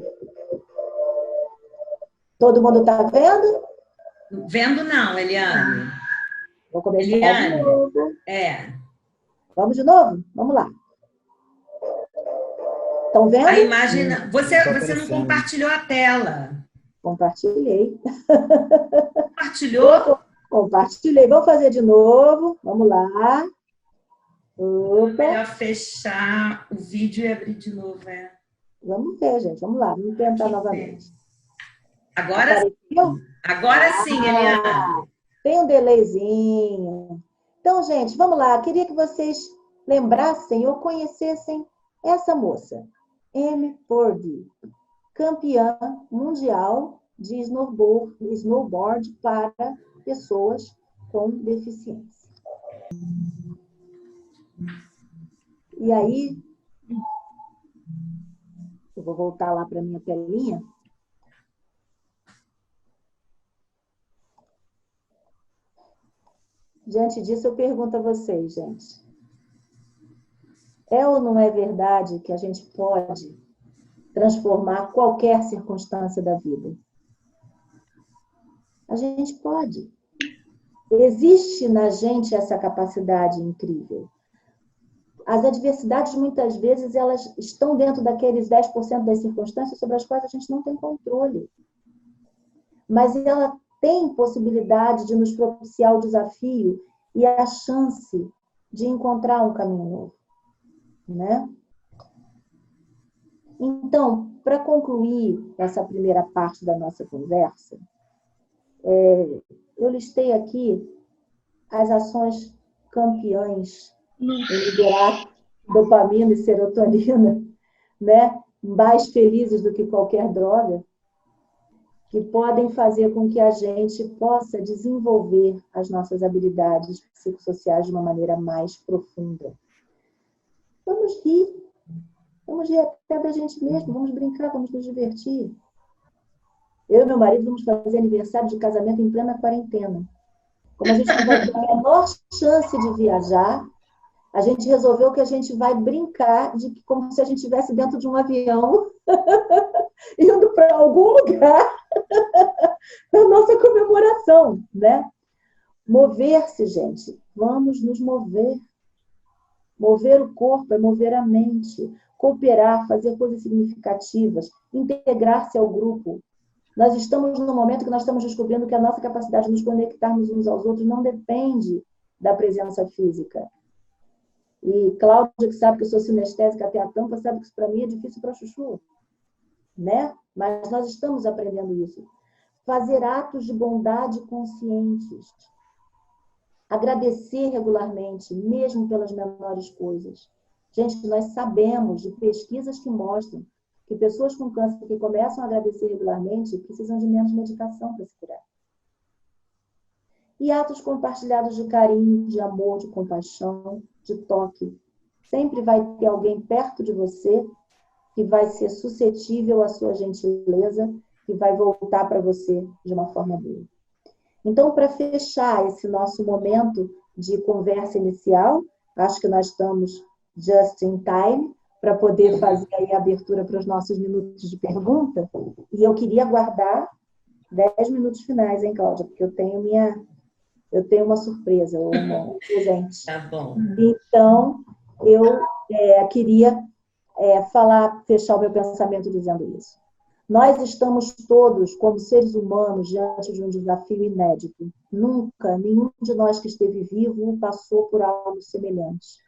Todo mundo está vendo? Vendo não, Eliane. Vou começar de Eliane, novo. Vamos de novo? Vamos lá. Estão vendo? A imagem... Você não compartilhou a tela. Compartilhei. Compartilhou? Compartilhei. Vamos fazer de novo. Vamos lá. Opa. Melhor fechar o vídeo e abrir de novo, Vamos ver, gente. Vamos lá. Vamos tentar novamente. Agora sim, Eliane. Tem um delayzinho. Então, gente, vamos lá. Queria que vocês lembrassem ou conhecessem essa moça, Amy Purdy, campeã mundial de snowboard para pessoas com deficiência. E aí, eu vou voltar lá para a minha telinha. Diante disso, eu pergunto a vocês, gente. É ou não é verdade que a gente pode transformar qualquer circunstância da vida? A gente pode. Existe na gente essa capacidade incrível. As adversidades, muitas vezes, elas estão dentro daqueles 10% das circunstâncias sobre as quais a gente não tem controle. Mas ela tem possibilidade de nos propiciar o desafio e a chance de encontrar um caminho novo, né? Então, para concluir essa primeira parte da nossa conversa, eu listei aqui as ações campeãs em liberar dopamina e serotonina, né? Mais felizes do que qualquer droga, que podem fazer com que a gente possa desenvolver as nossas habilidades psicossociais de uma maneira mais profunda. Vamos rir até da gente mesmo, vamos brincar, vamos nos divertir. Eu e meu marido vamos fazer aniversário de casamento em plena quarentena. Como a gente não vai ter a menor chance de viajar, a gente resolveu que a gente vai brincar como se a gente estivesse dentro de um avião indo para algum lugar da nossa comemoração, né? Mover-se, gente. Vamos nos mover. Mover o corpo é mover a mente. Cooperar, fazer coisas significativas, integrar-se ao grupo. Nós estamos num momento que nós estamos descobrindo que a nossa capacidade de nos conectarmos uns aos outros não depende da presença física. E Cláudia, que sabe que eu sou sinestésica até a tampa, sabe que isso para mim é difícil para chuchu, né? Mas nós estamos aprendendo isso. Fazer atos de bondade conscientes. Agradecer regularmente, mesmo pelas menores coisas. Gente, nós sabemos de pesquisas que mostram que pessoas com câncer que começam a agradecer regularmente precisam de menos medicação para se curar. E atos compartilhados de carinho, de amor, de compaixão, de toque. Sempre vai ter alguém perto de você que vai ser suscetível à sua gentileza, que vai voltar para você de uma forma boa. Então, para fechar esse nosso momento de conversa inicial, acho que nós estamos just in time para poder fazer aí a abertura para os nossos minutos de pergunta. E eu queria guardar 10 minutos finais, hein, Cláudia? Porque eu tenho uma surpresa, um presente. Tá bom. Então, eu queria fechar o meu pensamento dizendo isso. Nós estamos todos, como seres humanos, diante de um desafio inédito. Nunca, nenhum de nós que esteve vivo passou por algo semelhante.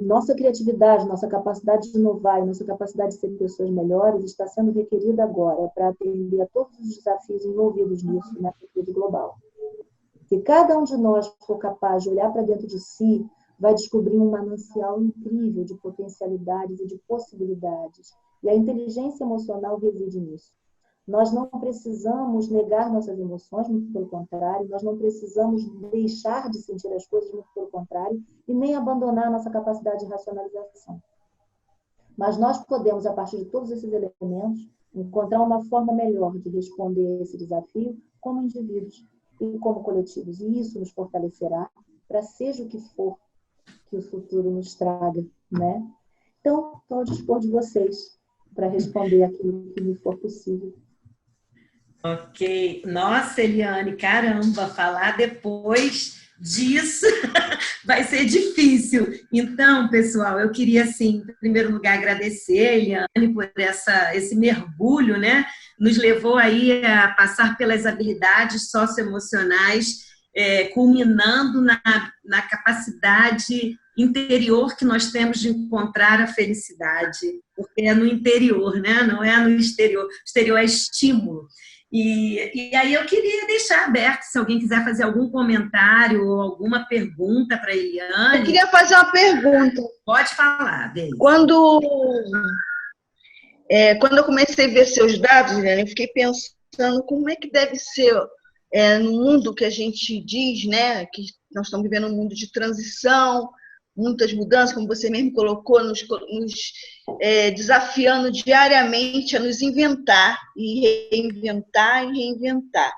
Nossa criatividade, nossa capacidade de inovar e nossa capacidade de ser pessoas melhores está sendo requerida agora para atender a todos os desafios envolvidos nisso, nessa crise global. Se cada um de nós for capaz de olhar para dentro de si, vai descobrir um manancial incrível de potencialidades e de possibilidades. E a inteligência emocional reside nisso. Nós não precisamos negar nossas emoções, muito pelo contrário, nós não precisamos deixar de sentir as coisas, muito pelo contrário, e nem abandonar a nossa capacidade de racionalização. Mas nós podemos, a partir de todos esses elementos, encontrar uma forma melhor de responder a esse desafio como indivíduos e como coletivos. E isso nos fortalecerá para, seja o que for, que o futuro nos traga, né? Então, estou ao dispor de vocês para responder aquilo que me for possível. Ok. Nossa, Eliane, caramba, falar depois disso vai ser difícil. Então, pessoal, eu queria, assim, em primeiro lugar, agradecer a Eliane por esse mergulho, né? Nos levou aí a passar pelas habilidades socioemocionais, culminando na capacidade interior que nós temos de encontrar a felicidade, porque é no interior, né? Não é no exterior. O exterior é estímulo. E aí eu queria deixar aberto, se alguém quiser fazer algum comentário ou alguma pergunta para a Eliane. Eu queria fazer uma pergunta. Pode falar, Deise. Quando eu comecei a ver seus dados, Eliane, eu fiquei pensando como é que deve ser no mundo que a gente diz, né, que nós estamos vivendo um mundo de transição, muitas mudanças, como você mesmo colocou, nos desafiando diariamente a nos inventar e reinventar.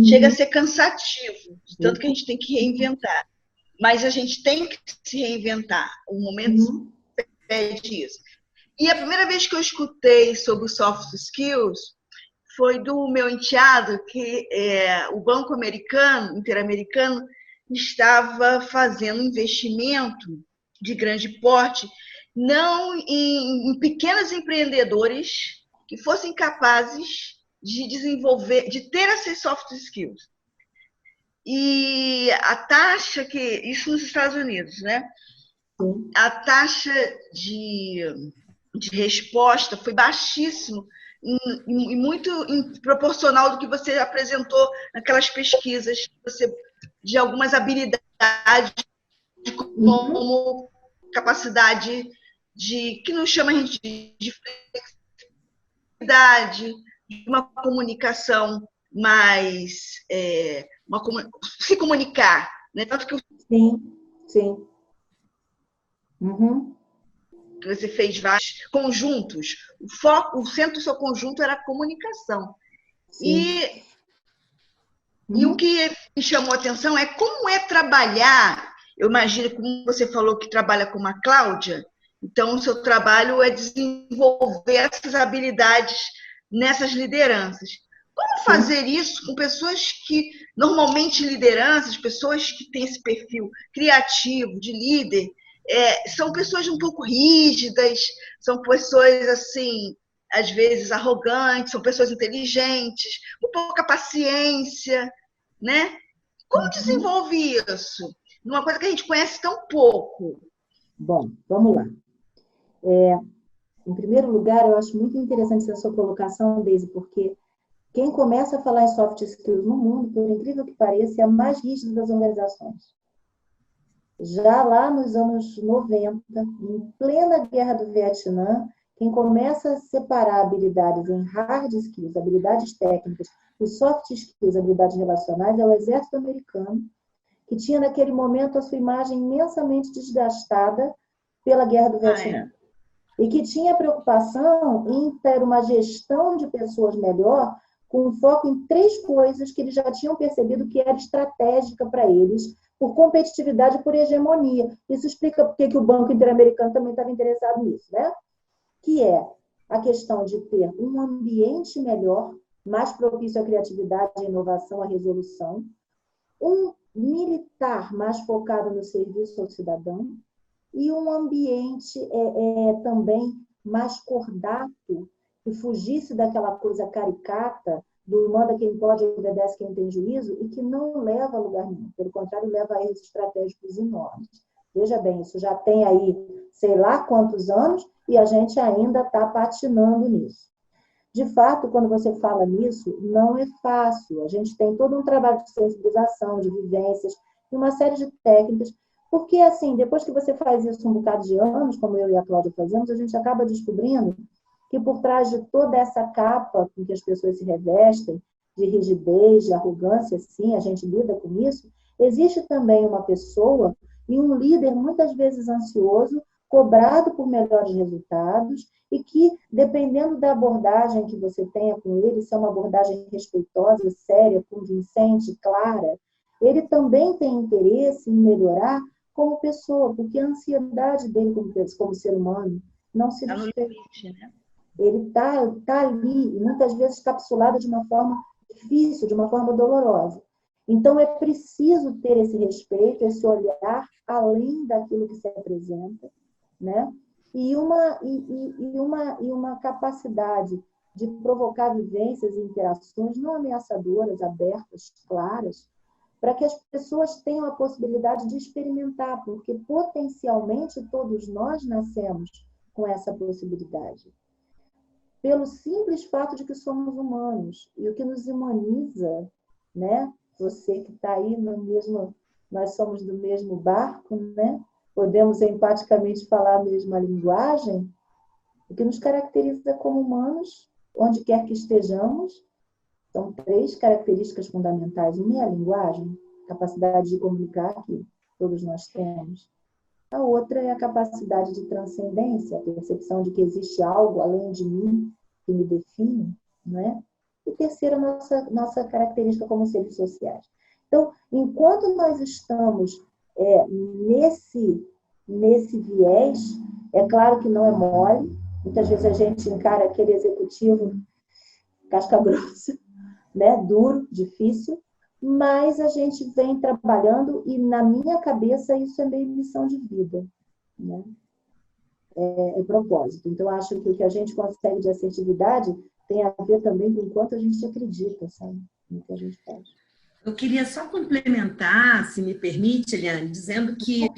Chega a ser cansativo, de tanto que a gente tem que reinventar. Mas a gente tem que se reinventar. O momento pede isso. E a primeira vez que eu escutei sobre soft skills foi do meu enteado, que o Banco Interamericano, estava fazendo um investimento de grande porte, não em pequenos empreendedores que fossem capazes de desenvolver, de ter essas soft skills. E a taxa isso nos Estados Unidos, né? A taxa de resposta foi baixíssima, e muito proporcional do que você apresentou naquelas pesquisas de algumas habilidades, como capacidade que nos chama a gente de flexibilidade, de uma comunicação mais se comunicar, né? Tanto que Sim. que você fez vários conjuntos, o centro do seu conjunto era a comunicação. E o que me chamou a atenção é como é trabalhar. Eu imagino, como você falou que trabalha com a Cláudia, então o seu trabalho é desenvolver essas habilidades nessas lideranças. Como fazer isso com pessoas que, normalmente lideranças, pessoas que têm esse perfil criativo, de líder, são pessoas um pouco rígidas, são pessoas, assim, às vezes arrogantes, são pessoas inteligentes, com pouca paciência, né? Como desenvolve isso? Numa coisa que a gente conhece tão pouco. Bom, vamos lá. Em primeiro lugar, eu acho muito interessante essa sua colocação, Deise, porque quem começa a falar em soft skills no mundo, por incrível que pareça, é a mais rígida das organizações. Já lá nos anos 90, em plena Guerra do Vietnã, quem começa a separar habilidades em hard skills, habilidades técnicas, e soft skills, habilidades relacionais, é o exército americano, que tinha naquele momento a sua imagem imensamente desgastada pela Guerra do Vietnã. E que tinha preocupação em ter uma gestão de pessoas melhor, com foco em 3 coisas que eles já tinham percebido que era estratégica para eles, por competitividade e por hegemonia. Isso explica por que o Banco Interamericano também estava interessado nisso, né? Que é a questão de ter um ambiente melhor, mais propício à criatividade, à inovação, à resolução, um militar mais focado no serviço ao cidadão e um ambiente também mais cordato, que fugisse daquela coisa caricata do manda quem pode, obedece quem tem juízo, e que não leva a lugar nenhum. Pelo contrário, leva a erros estratégicos enormes. Veja bem, isso já tem aí sei lá quantos anos e a gente ainda está patinando nisso. De fato, quando você fala nisso, não é fácil. A gente tem todo um trabalho de sensibilização, de vivências, e uma série de técnicas, porque, assim, depois que você faz isso um bocado de anos, como eu e a Cláudia fazemos, a gente acaba descobrindo que por trás de toda essa capa com que as pessoas se revestem, de rigidez, de arrogância, sim, a gente lida com isso, existe também uma pessoa e um líder muitas vezes ansioso, cobrado por melhores resultados e que, dependendo da abordagem que você tenha com ele, se é uma abordagem respeitosa, séria, convincente, clara, ele também tem interesse em melhorar como pessoa, porque a ansiedade dele como ser humano não se Tá no desfez. limite, né? Ele está ali, e muitas vezes capsulado de uma forma difícil, de uma forma dolorosa. Então, é preciso ter esse respeito, esse olhar além daquilo que se apresenta, né? E uma capacidade de provocar vivências e interações não ameaçadoras, abertas, claras, para que as pessoas tenham a possibilidade de experimentar, porque potencialmente todos nós nascemos com essa possibilidade. Pelo simples fato de que somos humanos. E o que nos humaniza, né? Você que está aí no mesmo, nós somos do mesmo barco, né? Podemos empaticamente falar a mesma linguagem. O que nos caracteriza como humanos, onde quer que estejamos, são 3 características fundamentais. Uma é a linguagem, capacidade de comunicar, que todos nós temos. A outra é a capacidade de transcendência, a percepção de que existe algo além de mim que me define, né? E terceira, nossa característica como seres sociais. Então, enquanto nós estamos nesse viés, é claro que não é mole, muitas vezes a gente encara aquele executivo casca grossa, né? Duro, difícil, mas a gente vem trabalhando e, na minha cabeça, isso é meio missão de vida, né? É propósito. Então, acho que o que a gente consegue de assertividade tem a ver também com o quanto a gente acredita, sabe? No que a gente faz. Eu queria só complementar, se me permite, Eliane, dizendo que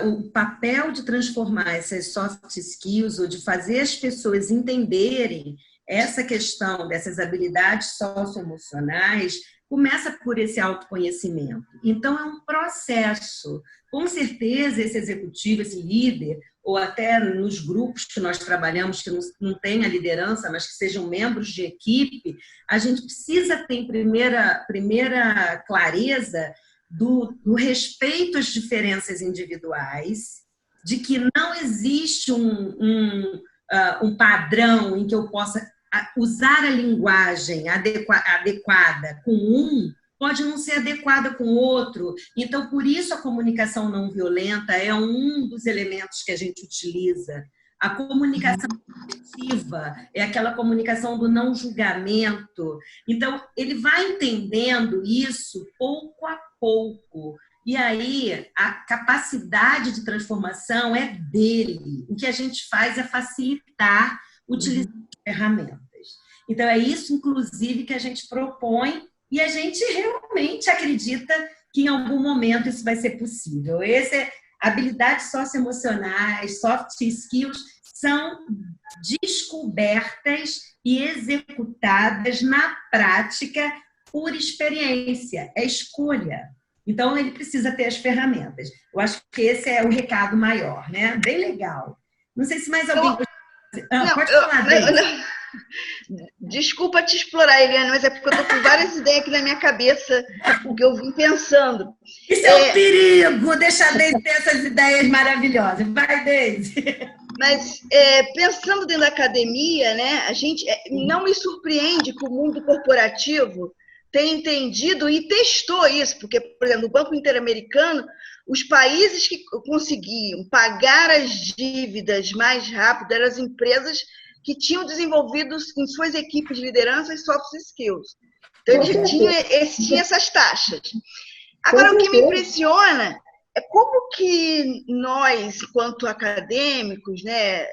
o papel de transformar essas soft skills ou de fazer as pessoas entenderem essa questão dessas habilidades socioemocionais começa por esse autoconhecimento. Então, é um processo. Com certeza, esse executivo, esse líder, ou até nos grupos que nós trabalhamos, que não tem a liderança, mas que sejam membros de equipe, a gente precisa ter, em primeira clareza, do respeito às diferenças individuais, de que não existe um padrão em que eu possa usar a linguagem adequada com um, pode não ser adequada com o outro. Então, por isso, a comunicação não violenta é um dos elementos que a gente utiliza. A comunicação afetiva é aquela comunicação do não julgamento. Então, ele vai entendendo isso pouco a pouco. E aí, a capacidade de transformação é dele. O que a gente faz é facilitar utilizando ferramentas. Então, é isso, inclusive, que a gente propõe e a gente realmente acredita que em algum momento isso vai ser possível. Habilidades socioemocionais, soft skills, são descobertas e executadas na prática por experiência, é escolha. Então, ele precisa ter as ferramentas. Eu acho que esse é o recado maior, né? Bem legal. Não sei se mais alguém... pode falar, Deise. Desculpa te explorar, Eliane, mas é porque eu estou com várias ideias aqui na minha cabeça, o que eu vim pensando. Isso é um perigo, deixa a Deise ter essas ideias maravilhosas. Vai, Deise. Mas, pensando dentro da academia, né, a gente não me surpreende que o mundo corporativo tenha entendido e testou isso, porque, por exemplo, no Banco Interamericano, os países que conseguiam pagar as dívidas mais rápido eram as empresas que tinham desenvolvido em suas equipes de liderança soft skills. Então, tinha essas taxas. Agora, o que me impressiona é como que nós, enquanto acadêmicos, né,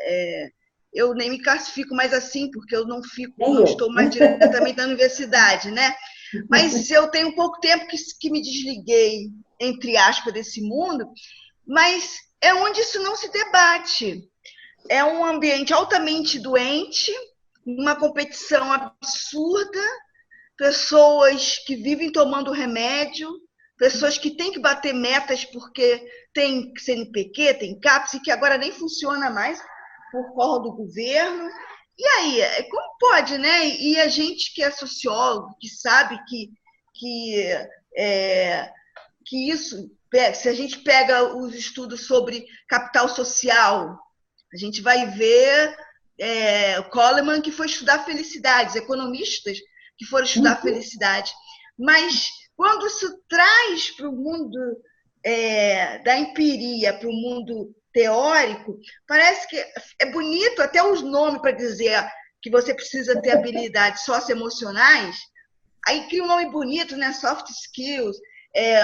eu nem me classifico mais assim, porque eu não estou mais diretamente na universidade, né? Mas eu tenho pouco tempo que me desliguei, entre aspas, desse mundo, mas é onde isso não se debate. É um ambiente altamente doente, uma competição absurda, pessoas que vivem tomando remédio, pessoas que têm que bater metas porque tem CNPq, tem CAPES, e que agora nem funciona mais por causa do governo. E aí, como pode, né? E a gente que é sociólogo, que sabe que isso, se a gente pega os estudos sobre capital social, a gente vai ver o Coleman, que foi estudar felicidade, os economistas que foram estudar felicidade. Mas quando isso traz para o mundo da empiria para o mundo teórico, parece que é bonito até os nomes para dizer que você precisa ter habilidades socioemocionais. Aí cria um nome bonito, né? Soft skills,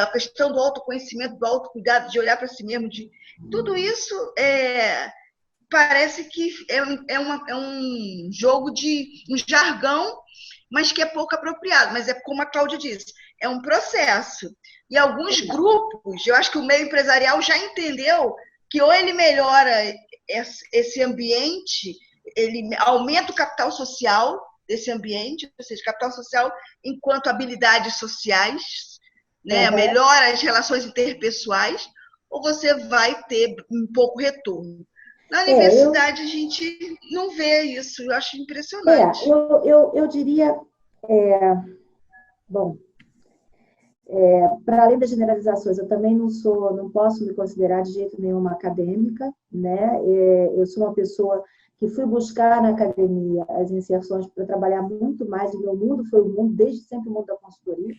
a questão do autoconhecimento, do autocuidado, de olhar para si mesmo. Tudo isso parece que é um jogo um jargão, mas que é pouco apropriado. Mas é como a Cláudia disse, é um processo. E alguns grupos, eu acho que o meio empresarial já entendeu que ou ele melhora esse ambiente, ele aumenta o capital social desse ambiente, ou seja, capital social enquanto habilidades sociais, né? Melhora as relações interpessoais, ou você vai ter um pouco retorno. Na universidade, a gente não vê isso, eu acho impressionante. Eu diria, para além das generalizações, eu também não posso me considerar de jeito nenhum uma acadêmica, né? Eu sou uma pessoa que fui buscar na academia as inserções para trabalhar muito mais. O meu mundo foi o mundo, desde sempre o mundo da consultoria,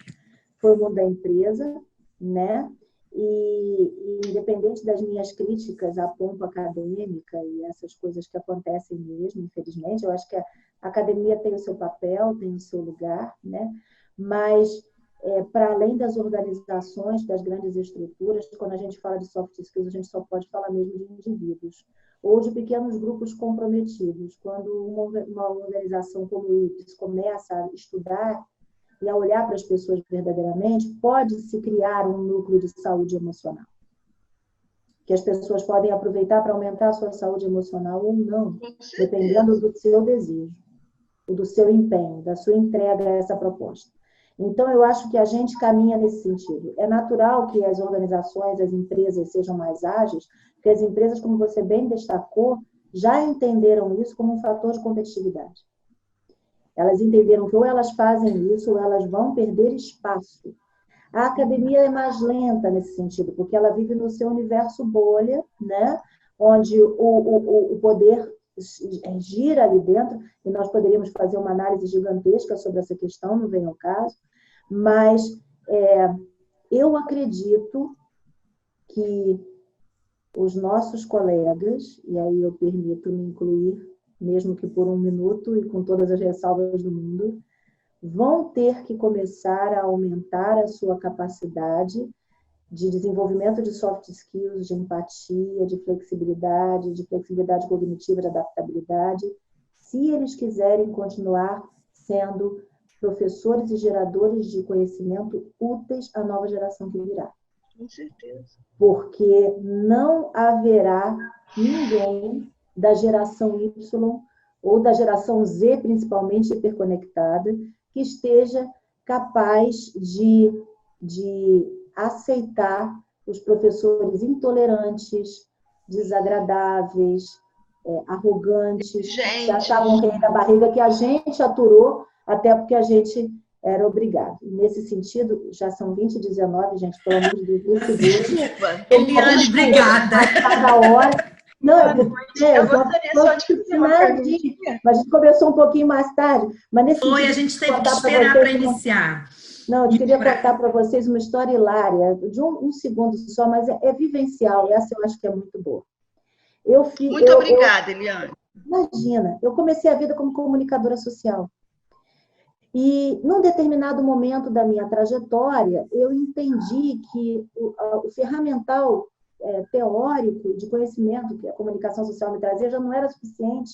foi o mundo da empresa, né? E independente das minhas críticas à pompa acadêmica e essas coisas que acontecem mesmo, infelizmente, eu acho que a academia tem o seu papel, tem o seu lugar, né? Mas, para além das organizações, das grandes estruturas, quando a gente fala de soft skills, a gente só pode falar mesmo de indivíduos ou de pequenos grupos comprometidos. Quando uma organização como o IPES começa a estudar e a olhar para as pessoas verdadeiramente, pode-se criar um núcleo de saúde emocional, que as pessoas podem aproveitar para aumentar a sua saúde emocional ou não, dependendo do seu desejo, do seu empenho, da sua entrega a essa proposta. Então, eu acho que a gente caminha nesse sentido. É natural que as organizações, as empresas sejam mais ágeis, porque as empresas, como você bem destacou, já entenderam isso como um fator de competitividade. Elas entenderam que ou elas fazem isso ou elas vão perder espaço. A academia é mais lenta nesse sentido, porque ela vive no seu universo bolha, né? Onde o poder gira ali dentro, e nós poderíamos fazer uma análise gigantesca sobre essa questão, não vem ao caso, mas eu acredito que os nossos colegas, e aí eu permito me incluir, mesmo que por um minuto e com todas as ressalvas do mundo, vão ter que começar a aumentar a sua capacidade de desenvolvimento de soft skills, de empatia, de flexibilidade cognitiva, de adaptabilidade, se eles quiserem continuar sendo professores e geradores de conhecimento úteis à nova geração que virá. Com certeza. Porque não haverá ninguém da geração Y ou da geração Z, principalmente hiperconectada, que esteja capaz de aceitar os professores intolerantes, desagradáveis, arrogantes, que achavam rei da barriga, que a gente aturou, até porque a gente era obrigado. Nesse sentido, já são 20h19, gente, pelo amor de Deus, desculpa. Eliane, obrigada. Cada hora. Não, eu gostaria só de fazer uma perguntinha. Mas a gente começou um pouquinho mais tarde. Mas nesse a gente teve que esperar para iniciar. Não, eu queria contar para vocês uma história hilária, de um segundo só, mas é vivencial. Essa eu acho que é muito boa. Muito obrigada, Eliane. Imagina, eu comecei a vida como comunicadora social. E, num determinado momento da minha trajetória, eu entendi que o ferramental teórico de conhecimento que a comunicação social me trazia já não era suficiente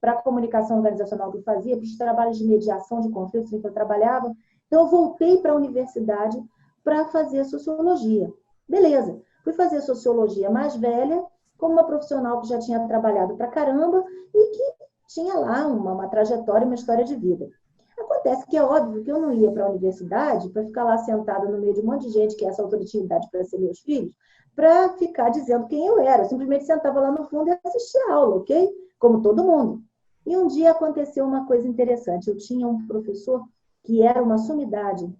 para a comunicação organizacional que eu fazia, para os trabalhos de mediação de conflitos em que eu trabalhava. Então, eu voltei para a universidade para fazer sociologia. Beleza, fui fazer sociologia mais velha, como uma profissional que já tinha trabalhado pra caramba e que tinha lá uma trajetória, uma história de vida. Acontece que é óbvio que eu não ia para a universidade para ficar lá sentada no meio de um monte de gente que essa altura tinha idade para ser meus filhos, para ficar dizendo quem eu era. Eu simplesmente sentava lá no fundo e assistia a aula, ok? Como todo mundo. E um dia aconteceu uma coisa interessante. Eu tinha um professor que era uma sumidade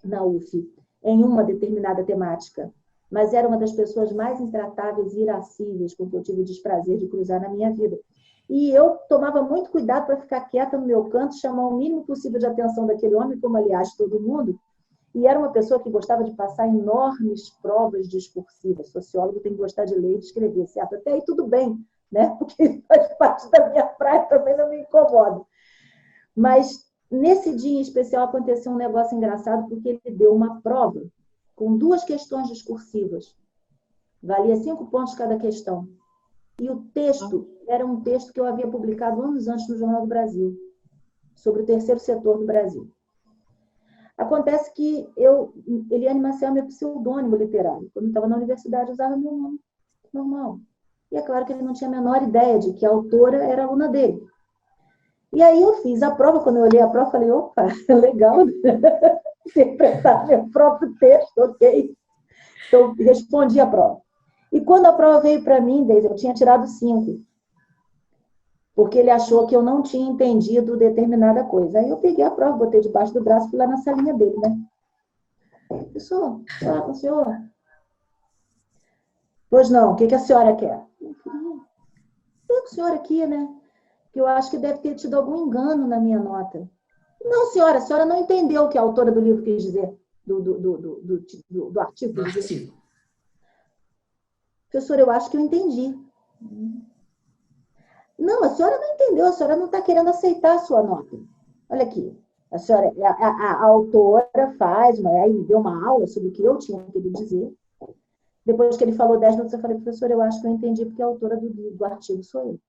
na UF, em uma determinada temática, mas era uma das pessoas mais intratáveis e irascíveis com que eu tive o desprazer de cruzar na minha vida. E eu tomava muito cuidado para ficar quieta no meu canto, chamar o mínimo possível de atenção daquele homem, como, aliás, todo mundo. E era uma pessoa que gostava de passar enormes provas discursivas. Sociólogo tem que gostar de ler e de escrever, certo? Até aí tudo bem, né? Porque faz parte da minha praia, também não me incomoda. Mas nesse dia em especial aconteceu um negócio engraçado, porque ele deu uma prova com 2 questões discursivas. Valia 5 pontos cada questão. E o texto era um texto que eu havia publicado anos antes no Jornal do Brasil, sobre o terceiro setor do Brasil. Acontece que Eliane Maciel é meu pseudônimo literário. Quando eu estava na universidade, eu usava meu nome normal. E é claro que ele não tinha a menor ideia de que a autora era aluna dele. E aí eu fiz a prova, quando eu olhei a prova, falei, opa, legal, né? Interpretar meu próprio texto, ok. Então, respondi a prova. E quando a prova veio para mim, Deise, eu tinha tirado 5. Porque ele achou que eu não tinha entendido determinada coisa. Aí eu peguei a prova, botei debaixo do braço e fui lá na salinha dele, né? Professor, fala com o senhor. Pois não, o que a senhora quer? Eu falei, com o senhor aqui, né? Que eu acho que deve ter tido algum engano na minha nota. Não, senhora, a senhora não entendeu o que a autora do livro quis dizer, do artigo quis dizer. Professor, eu acho que eu entendi. Não, a senhora não entendeu, a senhora não está querendo aceitar a sua nota. Olha aqui, a senhora, a autora faz, aí me deu uma aula sobre o que eu tinha querido dizer. Depois que ele falou 10 minutos, eu falei, professor, eu acho que eu entendi, porque a autora do artigo sou eu.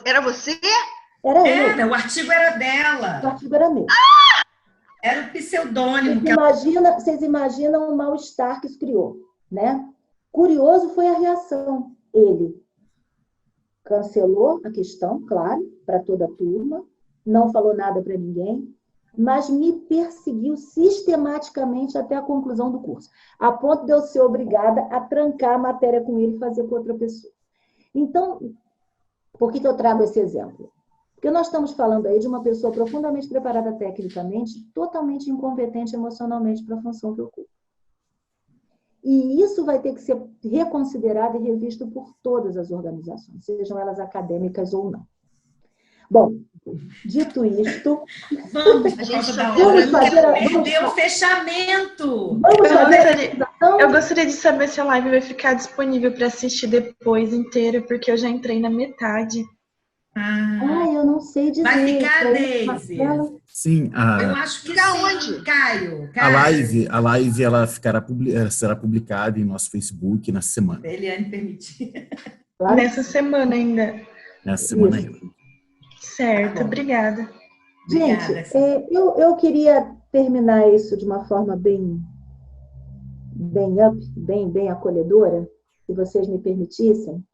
Era você? Era eu. O artigo era dela. O artigo era meu. Era o pseudônimo. Vocês imaginam o mal-estar que isso criou, né? Curioso foi a reação. Ele cancelou a questão, claro, para toda a turma, não falou nada para ninguém, mas me perseguiu sistematicamente até a conclusão do curso, a ponto de eu ser obrigada a trancar a matéria com ele e fazer com outra pessoa. Então, por que eu trago esse exemplo? Porque nós estamos falando aí de uma pessoa profundamente preparada tecnicamente, totalmente incompetente emocionalmente para a função que ocupa. E isso vai ter que ser reconsiderado e revisto por todas as organizações, sejam elas acadêmicas ou não. Bom, dito isto... Vamos, por causa da hora, perdeu o fechamento. Vamos fazer eu gostaria de saber se a live vai ficar disponível para assistir depois inteira, porque eu já entrei na metade. Eu não sei dizer. Vai ficar, Deise? Sim. Eu acho que sim, Caio. A live ela será publicada em nosso Facebook na semana. Eliane permitir. Claro. Nessa semana ainda. Nessa semana ainda. Certo, obrigada. Gente, eu queria terminar isso de uma forma bem acolhedora, se vocês me permitissem.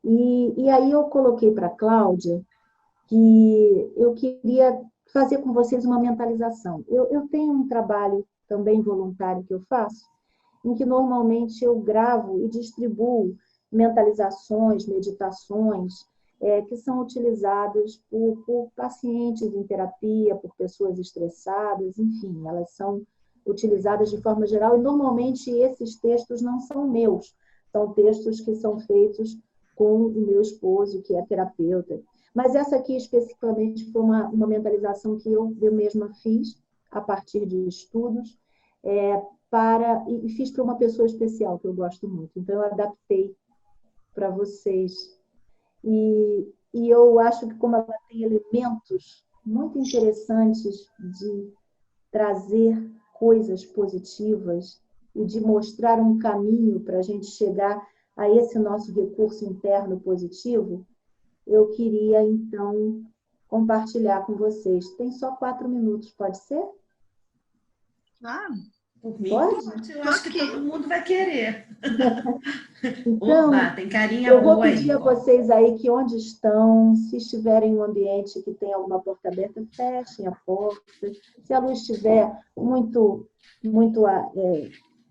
E aí eu coloquei para a Cláudia que eu queria fazer com vocês uma mentalização. Eu tenho um trabalho também voluntário que eu faço, em que normalmente eu gravo e distribuo mentalizações, meditações, que são utilizadas por pacientes em terapia, por pessoas estressadas, enfim, elas são utilizadas de forma geral, e normalmente esses textos não são meus, são textos que são feitos com o meu esposo, que é terapeuta. Mas essa aqui, especificamente, foi uma mentalização que eu mesma fiz, a partir de estudos, e fiz para uma pessoa especial, que eu gosto muito. Então, eu adaptei para vocês. E eu acho que, como ela tem elementos muito interessantes de trazer coisas positivas e de mostrar um caminho para a gente chegar a esse nosso recurso interno positivo, eu queria, então, compartilhar com vocês. Tem só 4 minutos, pode ser? Por mim, pode? Eu acho que todo mundo vai querer. Então, Opa, tem carinha eu vou boa pedir aí, a vocês aí que onde estão, se estiverem em um ambiente que tem alguma porta aberta, fechem a porta. Se a luz estiver muito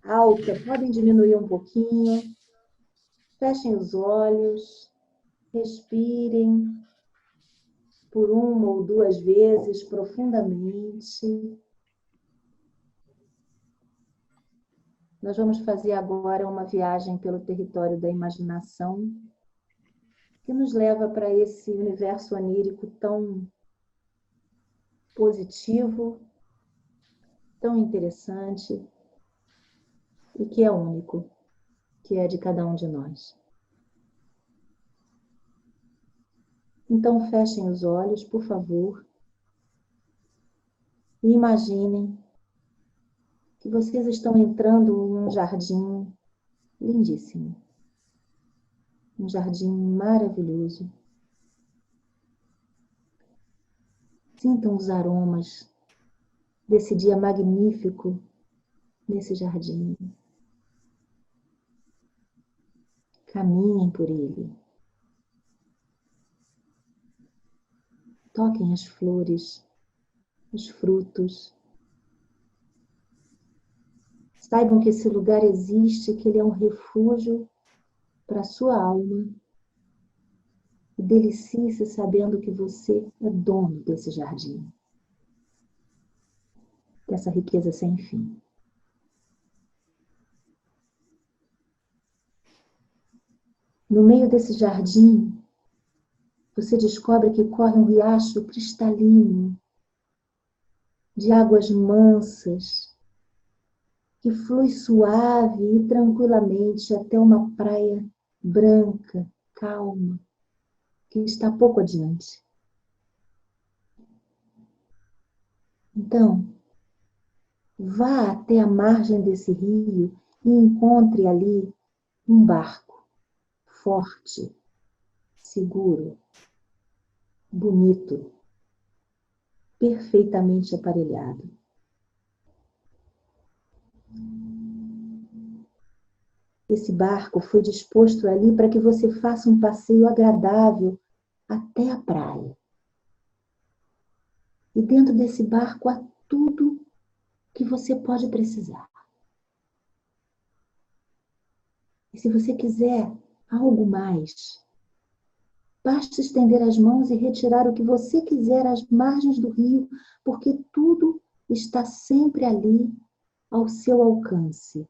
alta, podem diminuir um pouquinho. Fechem os olhos, respirem por 1 ou 2 vezes profundamente. Nós vamos fazer agora uma viagem pelo território da imaginação, que nos leva para esse universo onírico tão positivo, tão interessante e que é único, que é de cada um de nós. Então, fechem os olhos, por favor, e imaginem que vocês estão entrando em um jardim lindíssimo. Um jardim maravilhoso. Sintam os aromas desse dia magnífico nesse jardim. Caminhem por ele. Toquem as flores, os frutos. Saibam que esse lugar existe, que ele é um refúgio para a sua alma. E delicie-se sabendo que você é dono desse jardim, dessa riqueza sem fim. No meio desse jardim, você descobre que corre um riacho cristalino, de águas mansas, que flui suave e tranquilamente até uma praia branca, calma, que está pouco adiante. Então, vá até a margem desse rio e encontre ali um barco forte, seguro, bonito, perfeitamente aparelhado. Esse barco foi disposto ali para que você faça um passeio agradável até a praia. E dentro desse barco há tudo que você pode precisar. E se você quiser algo mais, basta estender as mãos e retirar o que você quiser às margens do rio, porque tudo está sempre ali ao seu alcance.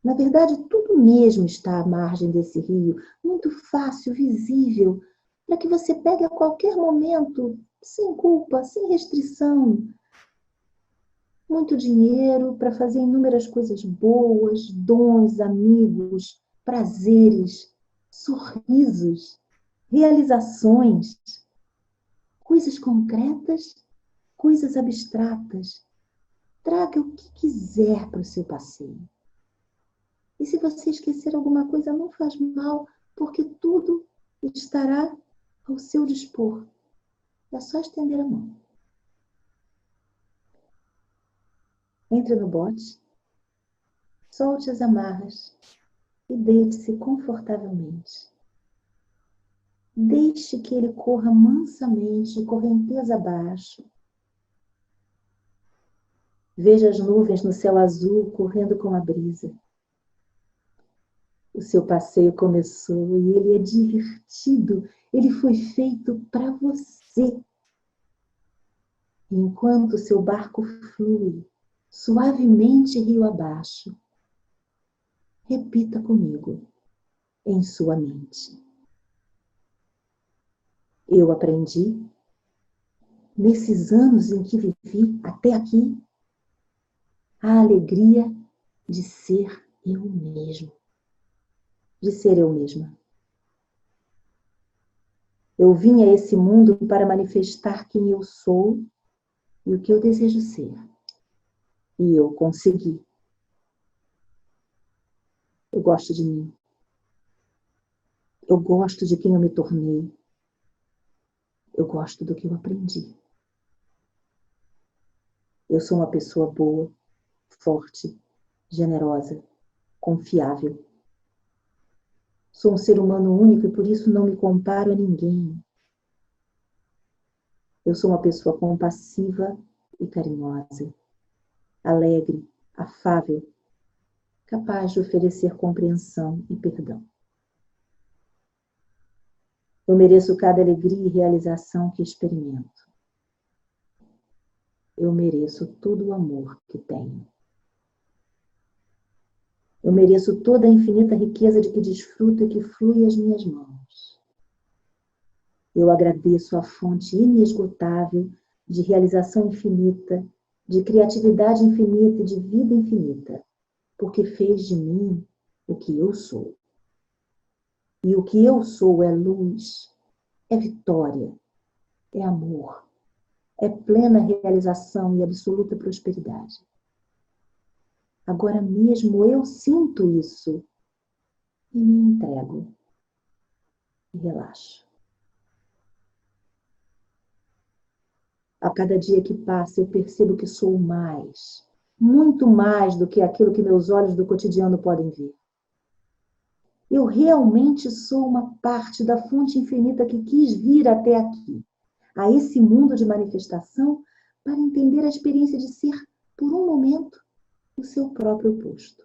Na verdade, tudo mesmo está à margem desse rio, muito fácil, visível, para que você pegue a qualquer momento, sem culpa, sem restrição. Muito dinheiro para fazer inúmeras coisas boas, dons, amigos, prazeres, sorrisos, realizações, coisas concretas, coisas abstratas. Traga o que quiser para o seu passeio. E se você esquecer alguma coisa, não faz mal, porque tudo estará ao seu dispor. É só estender a mão. Entre no bote, solte as amarras e deite-se confortavelmente. Deixe que ele corra mansamente, correnteza abaixo. Veja as nuvens no céu azul correndo com a brisa. O seu passeio começou e ele é divertido. Ele foi feito para você. E enquanto o seu barco flui suavemente rio abaixo, repita comigo em sua mente. Eu aprendi, nesses anos em que vivi até aqui, a alegria de ser eu mesmo. De ser eu mesma. Eu vim a esse mundo para manifestar quem eu sou e o que eu desejo ser. E eu consegui. Eu gosto de mim. Eu gosto de quem eu me tornei. Eu gosto do que eu aprendi. Eu sou uma pessoa boa, forte, generosa, confiável. Sou um ser humano único e por isso não me comparo a ninguém. Eu sou uma pessoa compassiva e carinhosa, alegre, afável, capaz de oferecer compreensão e perdão. Eu mereço cada alegria e realização que experimento. Eu mereço todo o amor que tenho. Eu mereço toda a infinita riqueza de que desfruto e que flui às minhas mãos. Eu agradeço a fonte inesgotável de realização infinita de criatividade infinita e de vida infinita, porque fez de mim o que eu sou. E o que eu sou é luz, é vitória, é amor, é plena realização e absoluta prosperidade. Agora mesmo eu sinto isso e me entrego e relaxo. A cada dia que passa, eu percebo que sou mais, muito mais do que aquilo que meus olhos do cotidiano podem ver. Eu realmente sou uma parte da fonte infinita que quis vir até aqui, a esse mundo de manifestação, para entender a experiência de ser, por um momento, o seu próprio oposto.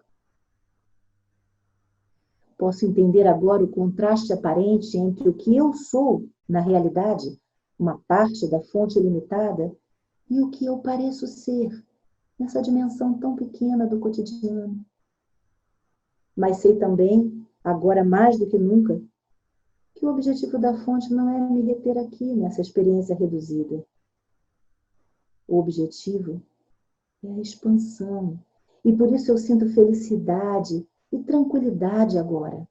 Posso entender agora o contraste aparente entre o que eu sou, na realidade, uma parte da fonte ilimitada, e o que eu pareço ser, nessa dimensão tão pequena do cotidiano. Mas sei também, agora mais do que nunca, que o objetivo da fonte não é me reter aqui, nessa experiência reduzida. O objetivo é a expansão. E por isso eu sinto felicidade e tranquilidade agora.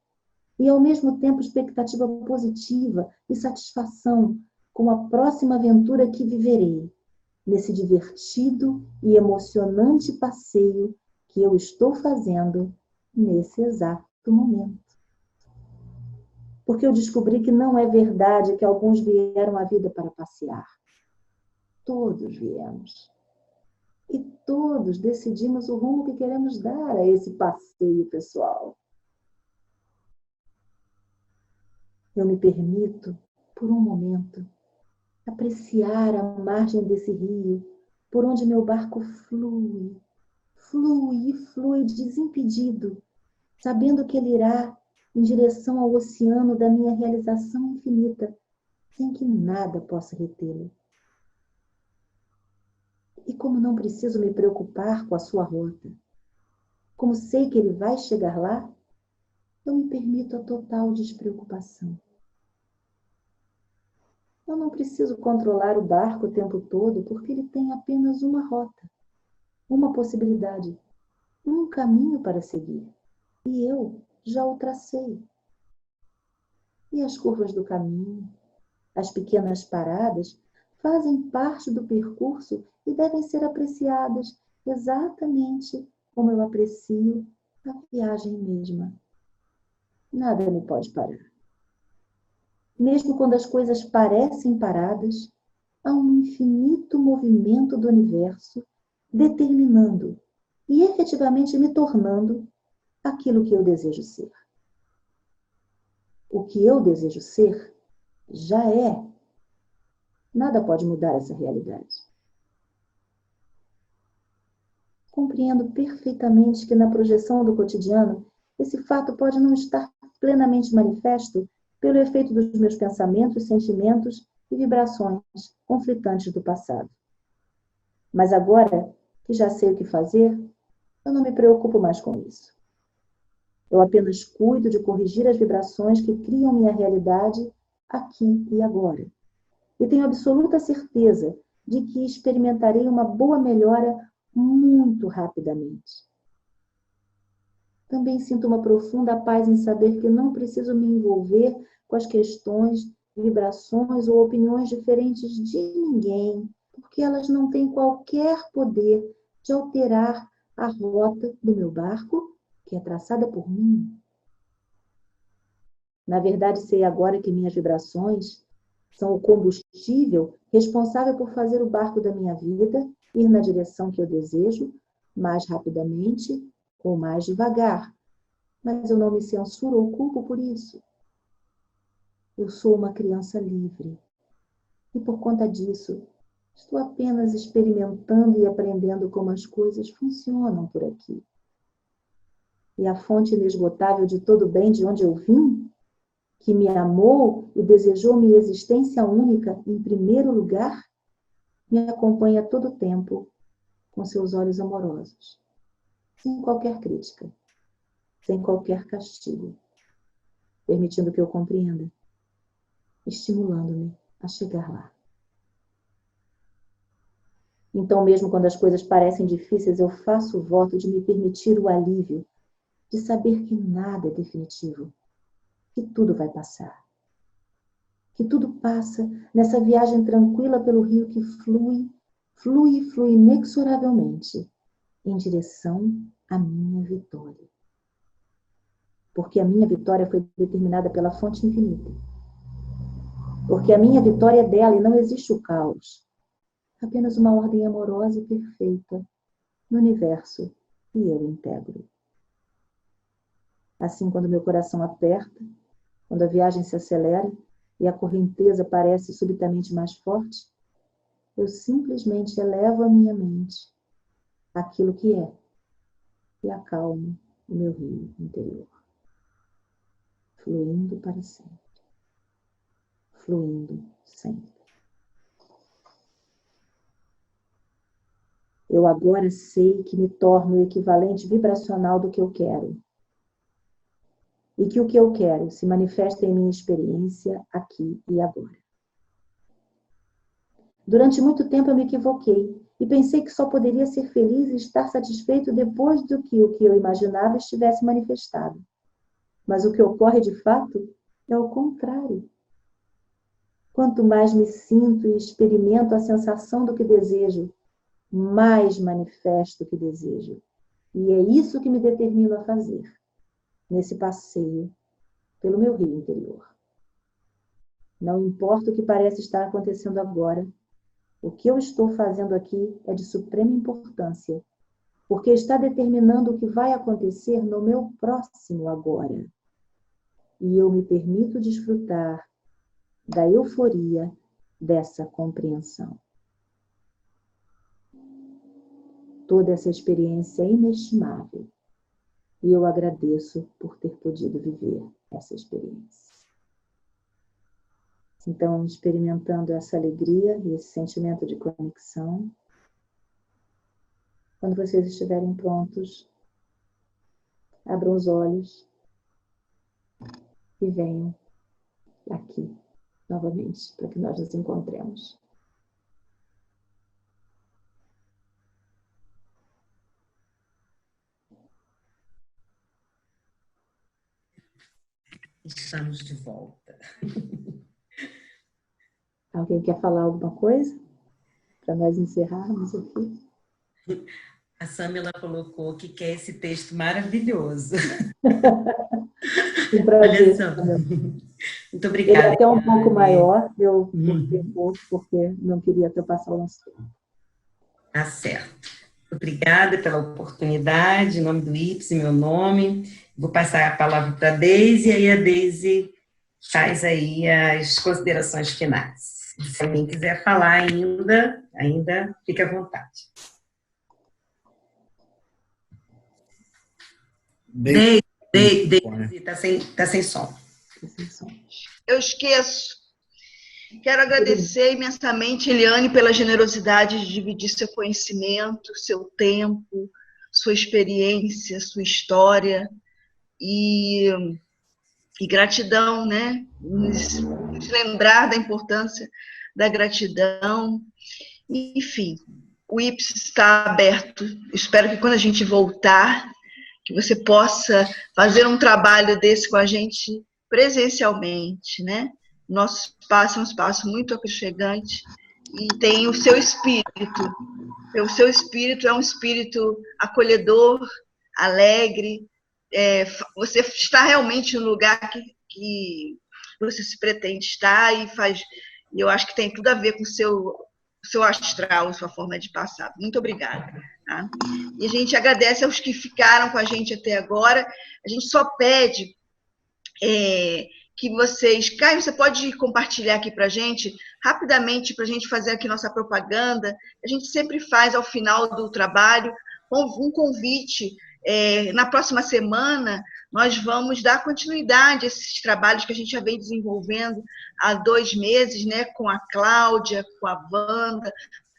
E ao mesmo tempo expectativa positiva e satisfação com a próxima aventura que viverei, nesse divertido e emocionante passeio que eu estou fazendo nesse exato momento. Porque eu descobri que não é verdade que alguns vieram à vida para passear. Todos viemos. E todos decidimos o rumo que queremos dar a esse passeio pessoal. Eu me permito, por um momento, apreciar a margem desse rio, por onde meu barco flui, flui e flui desimpedido, sabendo que ele irá em direção ao oceano da minha realização infinita, sem que nada possa retê-lo. E como não preciso me preocupar com a sua rota, como sei que ele vai chegar lá, eu me permito a total despreocupação. Eu não preciso controlar o barco o tempo todo, porque ele tem apenas uma rota, uma possibilidade, um caminho para seguir. E eu já o tracei. E as curvas do caminho, as pequenas paradas, fazem parte do percurso e devem ser apreciadas exatamente como eu aprecio a viagem mesma. Nada me pode parar. Mesmo quando as coisas parecem paradas, há um infinito movimento do universo determinando e efetivamente me tornando aquilo que eu desejo ser. O que eu desejo ser já é. Nada pode mudar essa realidade. Compreendo perfeitamente que na projeção do cotidiano, esse fato pode não estar plenamente manifesto pelo efeito dos meus pensamentos, sentimentos e vibrações conflitantes do passado. Mas agora que já sei o que fazer, eu não me preocupo mais com isso. Eu apenas cuido de corrigir as vibrações que criam minha realidade aqui e agora. E tenho absoluta certeza de que experimentarei uma boa melhora muito rapidamente. Também sinto uma profunda paz em saber que não preciso me envolver com as questões, vibrações ou opiniões diferentes de ninguém, porque elas não têm qualquer poder de alterar a rota do meu barco, que é traçada por mim. Na verdade, sei agora que minhas vibrações são o combustível responsável por fazer o barco da minha vida ir na direção que eu desejo, mais rapidamente ou mais devagar. Mas eu não me censuro ou culpo por isso. Eu sou uma criança livre. E por conta disso, estou apenas experimentando e aprendendo como as coisas funcionam por aqui. E a fonte inesgotável de todo o bem de onde eu vim, que me amou e desejou minha existência única em primeiro lugar, me acompanha todo o tempo com seus olhos amorosos, sem qualquer crítica, sem qualquer castigo, permitindo que eu compreenda, estimulando-me a chegar lá. Então, mesmo quando as coisas parecem difíceis, eu faço o voto de me permitir o alívio, de saber que nada é definitivo, que tudo vai passar. Que tudo passa nessa viagem tranquila pelo rio que flui, flui e flui inexoravelmente em direção à minha vitória. Porque a minha vitória foi determinada pela fonte infinita. Porque a minha vitória é dela e não existe o caos. Apenas uma ordem amorosa e perfeita no universo que eu integro. Assim, quando meu coração aperta, quando a viagem se acelera e a correnteza parece subitamente mais forte, eu simplesmente elevo a minha mente àquilo que é e acalmo o meu rio interior, fluindo para sempre, fluindo sempre. Eu agora sei que me torno o equivalente vibracional do que eu quero. E que o que eu quero se manifesta em minha experiência aqui e agora. Durante muito tempo eu me equivoquei e pensei que só poderia ser feliz e estar satisfeito depois do que o que eu imaginava estivesse manifestado. Mas o que ocorre de fato é o contrário. Quanto mais me sinto e experimento a sensação do que desejo, mais manifesto o que desejo. E é isso que me determino a fazer nesse passeio pelo meu rio interior. Não importa o que parece estar acontecendo agora, o que eu estou fazendo aqui é de suprema importância, porque está determinando o que vai acontecer no meu próximo agora. E eu me permito desfrutar da euforia dessa compreensão. Toda essa experiência é inestimável. E eu agradeço por ter podido viver essa experiência. Então, experimentando essa alegria e esse sentimento de conexão, quando vocês estiverem prontos, abram os olhos e venham aqui novamente, para que nós nos encontremos. Estamos de volta. Alguém quer falar alguma coisa? Para nós encerrarmos aqui. A Samila colocou que quer esse texto maravilhoso. Um prazer. Olha só. Muito Ele obrigada. é até um pouco maior, eu Uhum. pouco porque não queria ultrapassar o nosso tempo. Tá certo. Obrigada pela oportunidade, em nome do IPS, meu nome. Vou passar a palavra para a Deise, e aí a Deise faz aí as considerações finais. Se alguém quiser falar ainda fique à vontade. Deise, tá sem som. Eu esqueço. Quero agradecer imensamente, Eliane, pela generosidade de dividir seu conhecimento, seu tempo, sua experiência, sua história. E gratidão, né? Nos lembrar da importância da gratidão. Enfim, o IPS está aberto. Espero que quando a gente voltar, que você possa fazer um trabalho desse com a gente presencialmente, né? Nosso espaço é um espaço muito aconchegante e tem o seu espírito. O seu espírito é um espírito acolhedor, alegre. Você está realmente no lugar que você se pretende estar e eu acho que tem tudo a ver com o seu astral, sua forma de passar. Muito obrigada. Tá? E a gente agradece aos que ficaram com a gente até agora. A gente só pede que vocês... Caio, você pode compartilhar aqui para a gente, rapidamente, para a gente fazer aqui nossa propaganda. A gente sempre faz, ao final do trabalho, um convite. Na próxima semana, nós vamos dar continuidade a esses trabalhos que a gente já vem desenvolvendo há 2 meses, né, com a Cláudia, com a Wanda,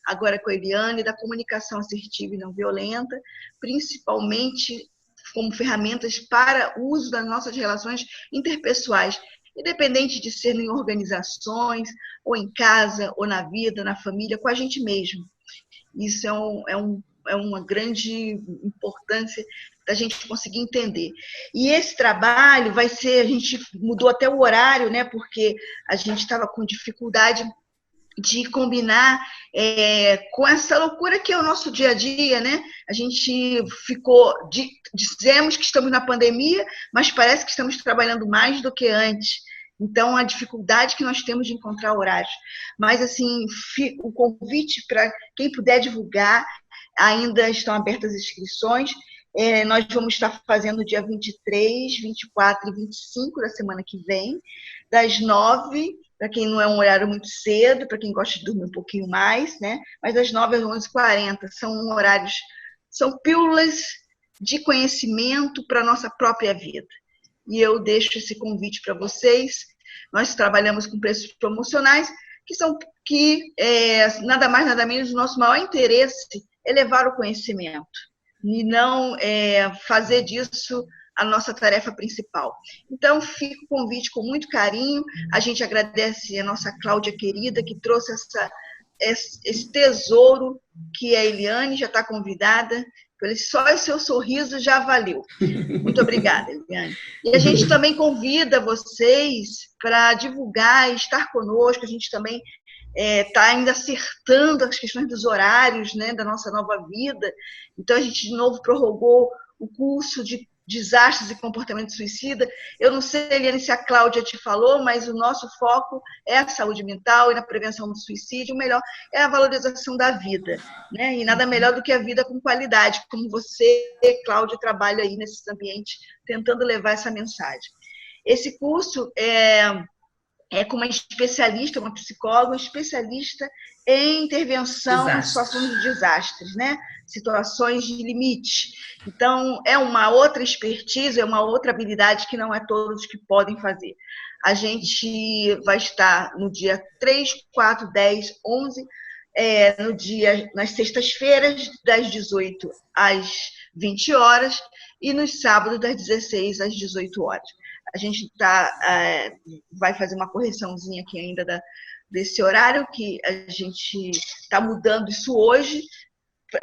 agora com a Eliane, da comunicação assertiva e não violenta, principalmente como ferramentas para o uso das nossas relações interpessoais, independente de ser em organizações, ou em casa, ou na vida, na família, com a gente mesmo. Isso é uma grande importância da gente conseguir entender. E esse trabalho vai ser, a gente mudou até o horário, né, porque a gente estava com dificuldade de combinar com essa loucura que é o nosso dia a dia, né? A gente dizemos que estamos na pandemia, mas parece que estamos trabalhando mais do que antes. Então, a dificuldade que nós temos de encontrar horários. Mas, assim, o convite para quem puder divulgar, ainda estão abertas as inscrições. Nós vamos estar fazendo dia 23, 24 e 25 da semana que vem, das 9, para quem não é um horário muito cedo, para quem gosta de dormir um pouquinho mais, né? Mas das 9 às 11h40 são horários, são pílulas de conhecimento para a nossa própria vida. E eu deixo esse convite para vocês. Nós trabalhamos com preços promocionais, que nada mais, nada menos, o nosso maior interesse é levar o conhecimento e não fazer disso a nossa tarefa principal. Então, fica o convite com muito carinho. A gente agradece a nossa Cláudia querida, que trouxe esse tesouro, que é a Eliane, já está convidada. Só o seu sorriso já valeu. Muito obrigada, Eliane. E a gente também convida vocês para divulgar e estar conosco. A gente também está ainda acertando as questões dos horários, né, da nossa nova vida. Então, a gente, de novo, prorrogou o curso de desastres e comportamento suicida. Eu não sei, Eliane, se a Cláudia te falou, mas o nosso foco é a saúde mental e na prevenção do suicídio. O melhor é a valorização da vida, né? E nada melhor do que a vida com qualidade, como você, Cláudia, trabalha aí nesses ambientes, tentando levar essa mensagem. Esse curso é com uma especialista, uma psicóloga, especialista em intervenção em situações de desastres, né? Situações de limite. Então, é uma outra expertise, é uma outra habilidade que não é todos que podem fazer. A gente vai estar no dia 3, 4, 10, 11, nas sextas-feiras, das 18 às 20 horas, e nos sábados, das 16 às 18 horas. A gente vai fazer uma correçãozinha aqui ainda desse horário, que a gente está mudando isso hoje,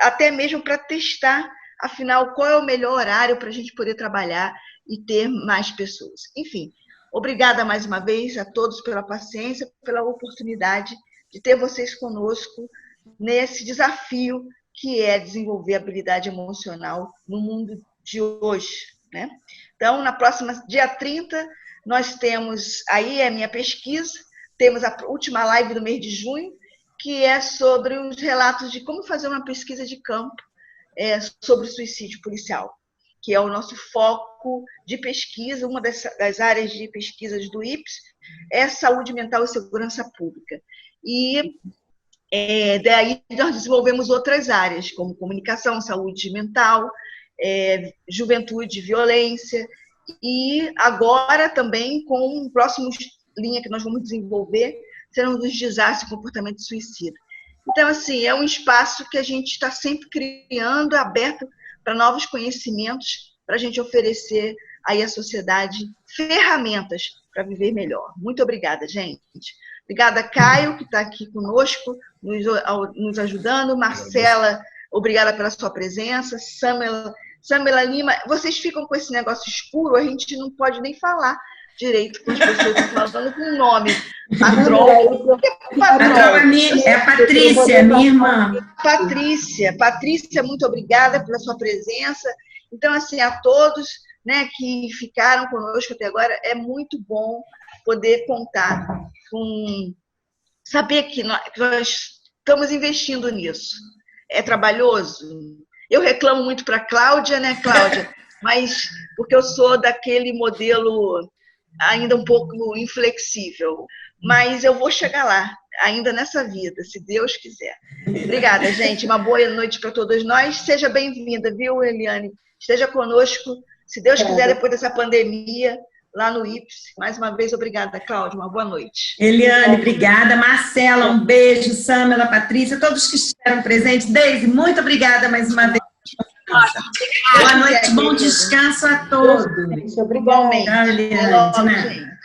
até mesmo para testar, afinal, qual é o melhor horário para a gente poder trabalhar e ter mais pessoas. Enfim, obrigada mais uma vez a todos pela paciência, pela oportunidade de ter vocês conosco nesse desafio que é desenvolver habilidade emocional no mundo de hoje, né? Então, na próxima, dia 30, nós temos, aí é a minha pesquisa, temos a última live do mês de junho, que é sobre os relatos de como fazer uma pesquisa de campo sobre o suicídio policial, que é o nosso foco de pesquisa. Uma das áreas de pesquisas do IPES é saúde mental e segurança pública. E daí nós desenvolvemos outras áreas, como comunicação, saúde mental, juventude, violência, e agora também com o próximo linha que nós vamos desenvolver, serão os desastres e comportamento suicida. Então, assim, é um espaço que a gente está sempre criando, aberto para novos conhecimentos, para a gente oferecer aí à sociedade ferramentas para viver melhor. Muito obrigada, gente. Obrigada, Caio, que está aqui conosco, nos ajudando. Marcela, obrigada pela sua presença. Samela Lima, vocês ficam com esse negócio escuro, a gente não pode nem falar direito com as pessoas falando com o nome. Patrol. É a Patrícia, minha irmã. Patrícia, muito obrigada pela sua presença. Então, assim, a todos, né, que ficaram conosco até agora, é muito bom poder contar com... Saber que nós estamos investindo nisso. É trabalhoso? Eu reclamo muito para a Cláudia, né, Cláudia? Mas porque eu sou daquele modelo ainda um pouco inflexível. Mas eu vou chegar lá, ainda nessa vida, se Deus quiser. Obrigada, gente. Uma boa noite para todos nós. Seja bem-vinda, viu, Eliane? Esteja conosco, se Deus quiser, depois dessa pandemia, lá no IPES. Mais uma vez, obrigada, Cláudia. Uma boa noite. Eliane, obrigada. Marcela, um beijo. Samela, Patrícia, todos que estiveram presentes. Deise, muito obrigada mais uma vez. Boa noite, bom descanso a todos. Obrigada. Tchau, Eliane.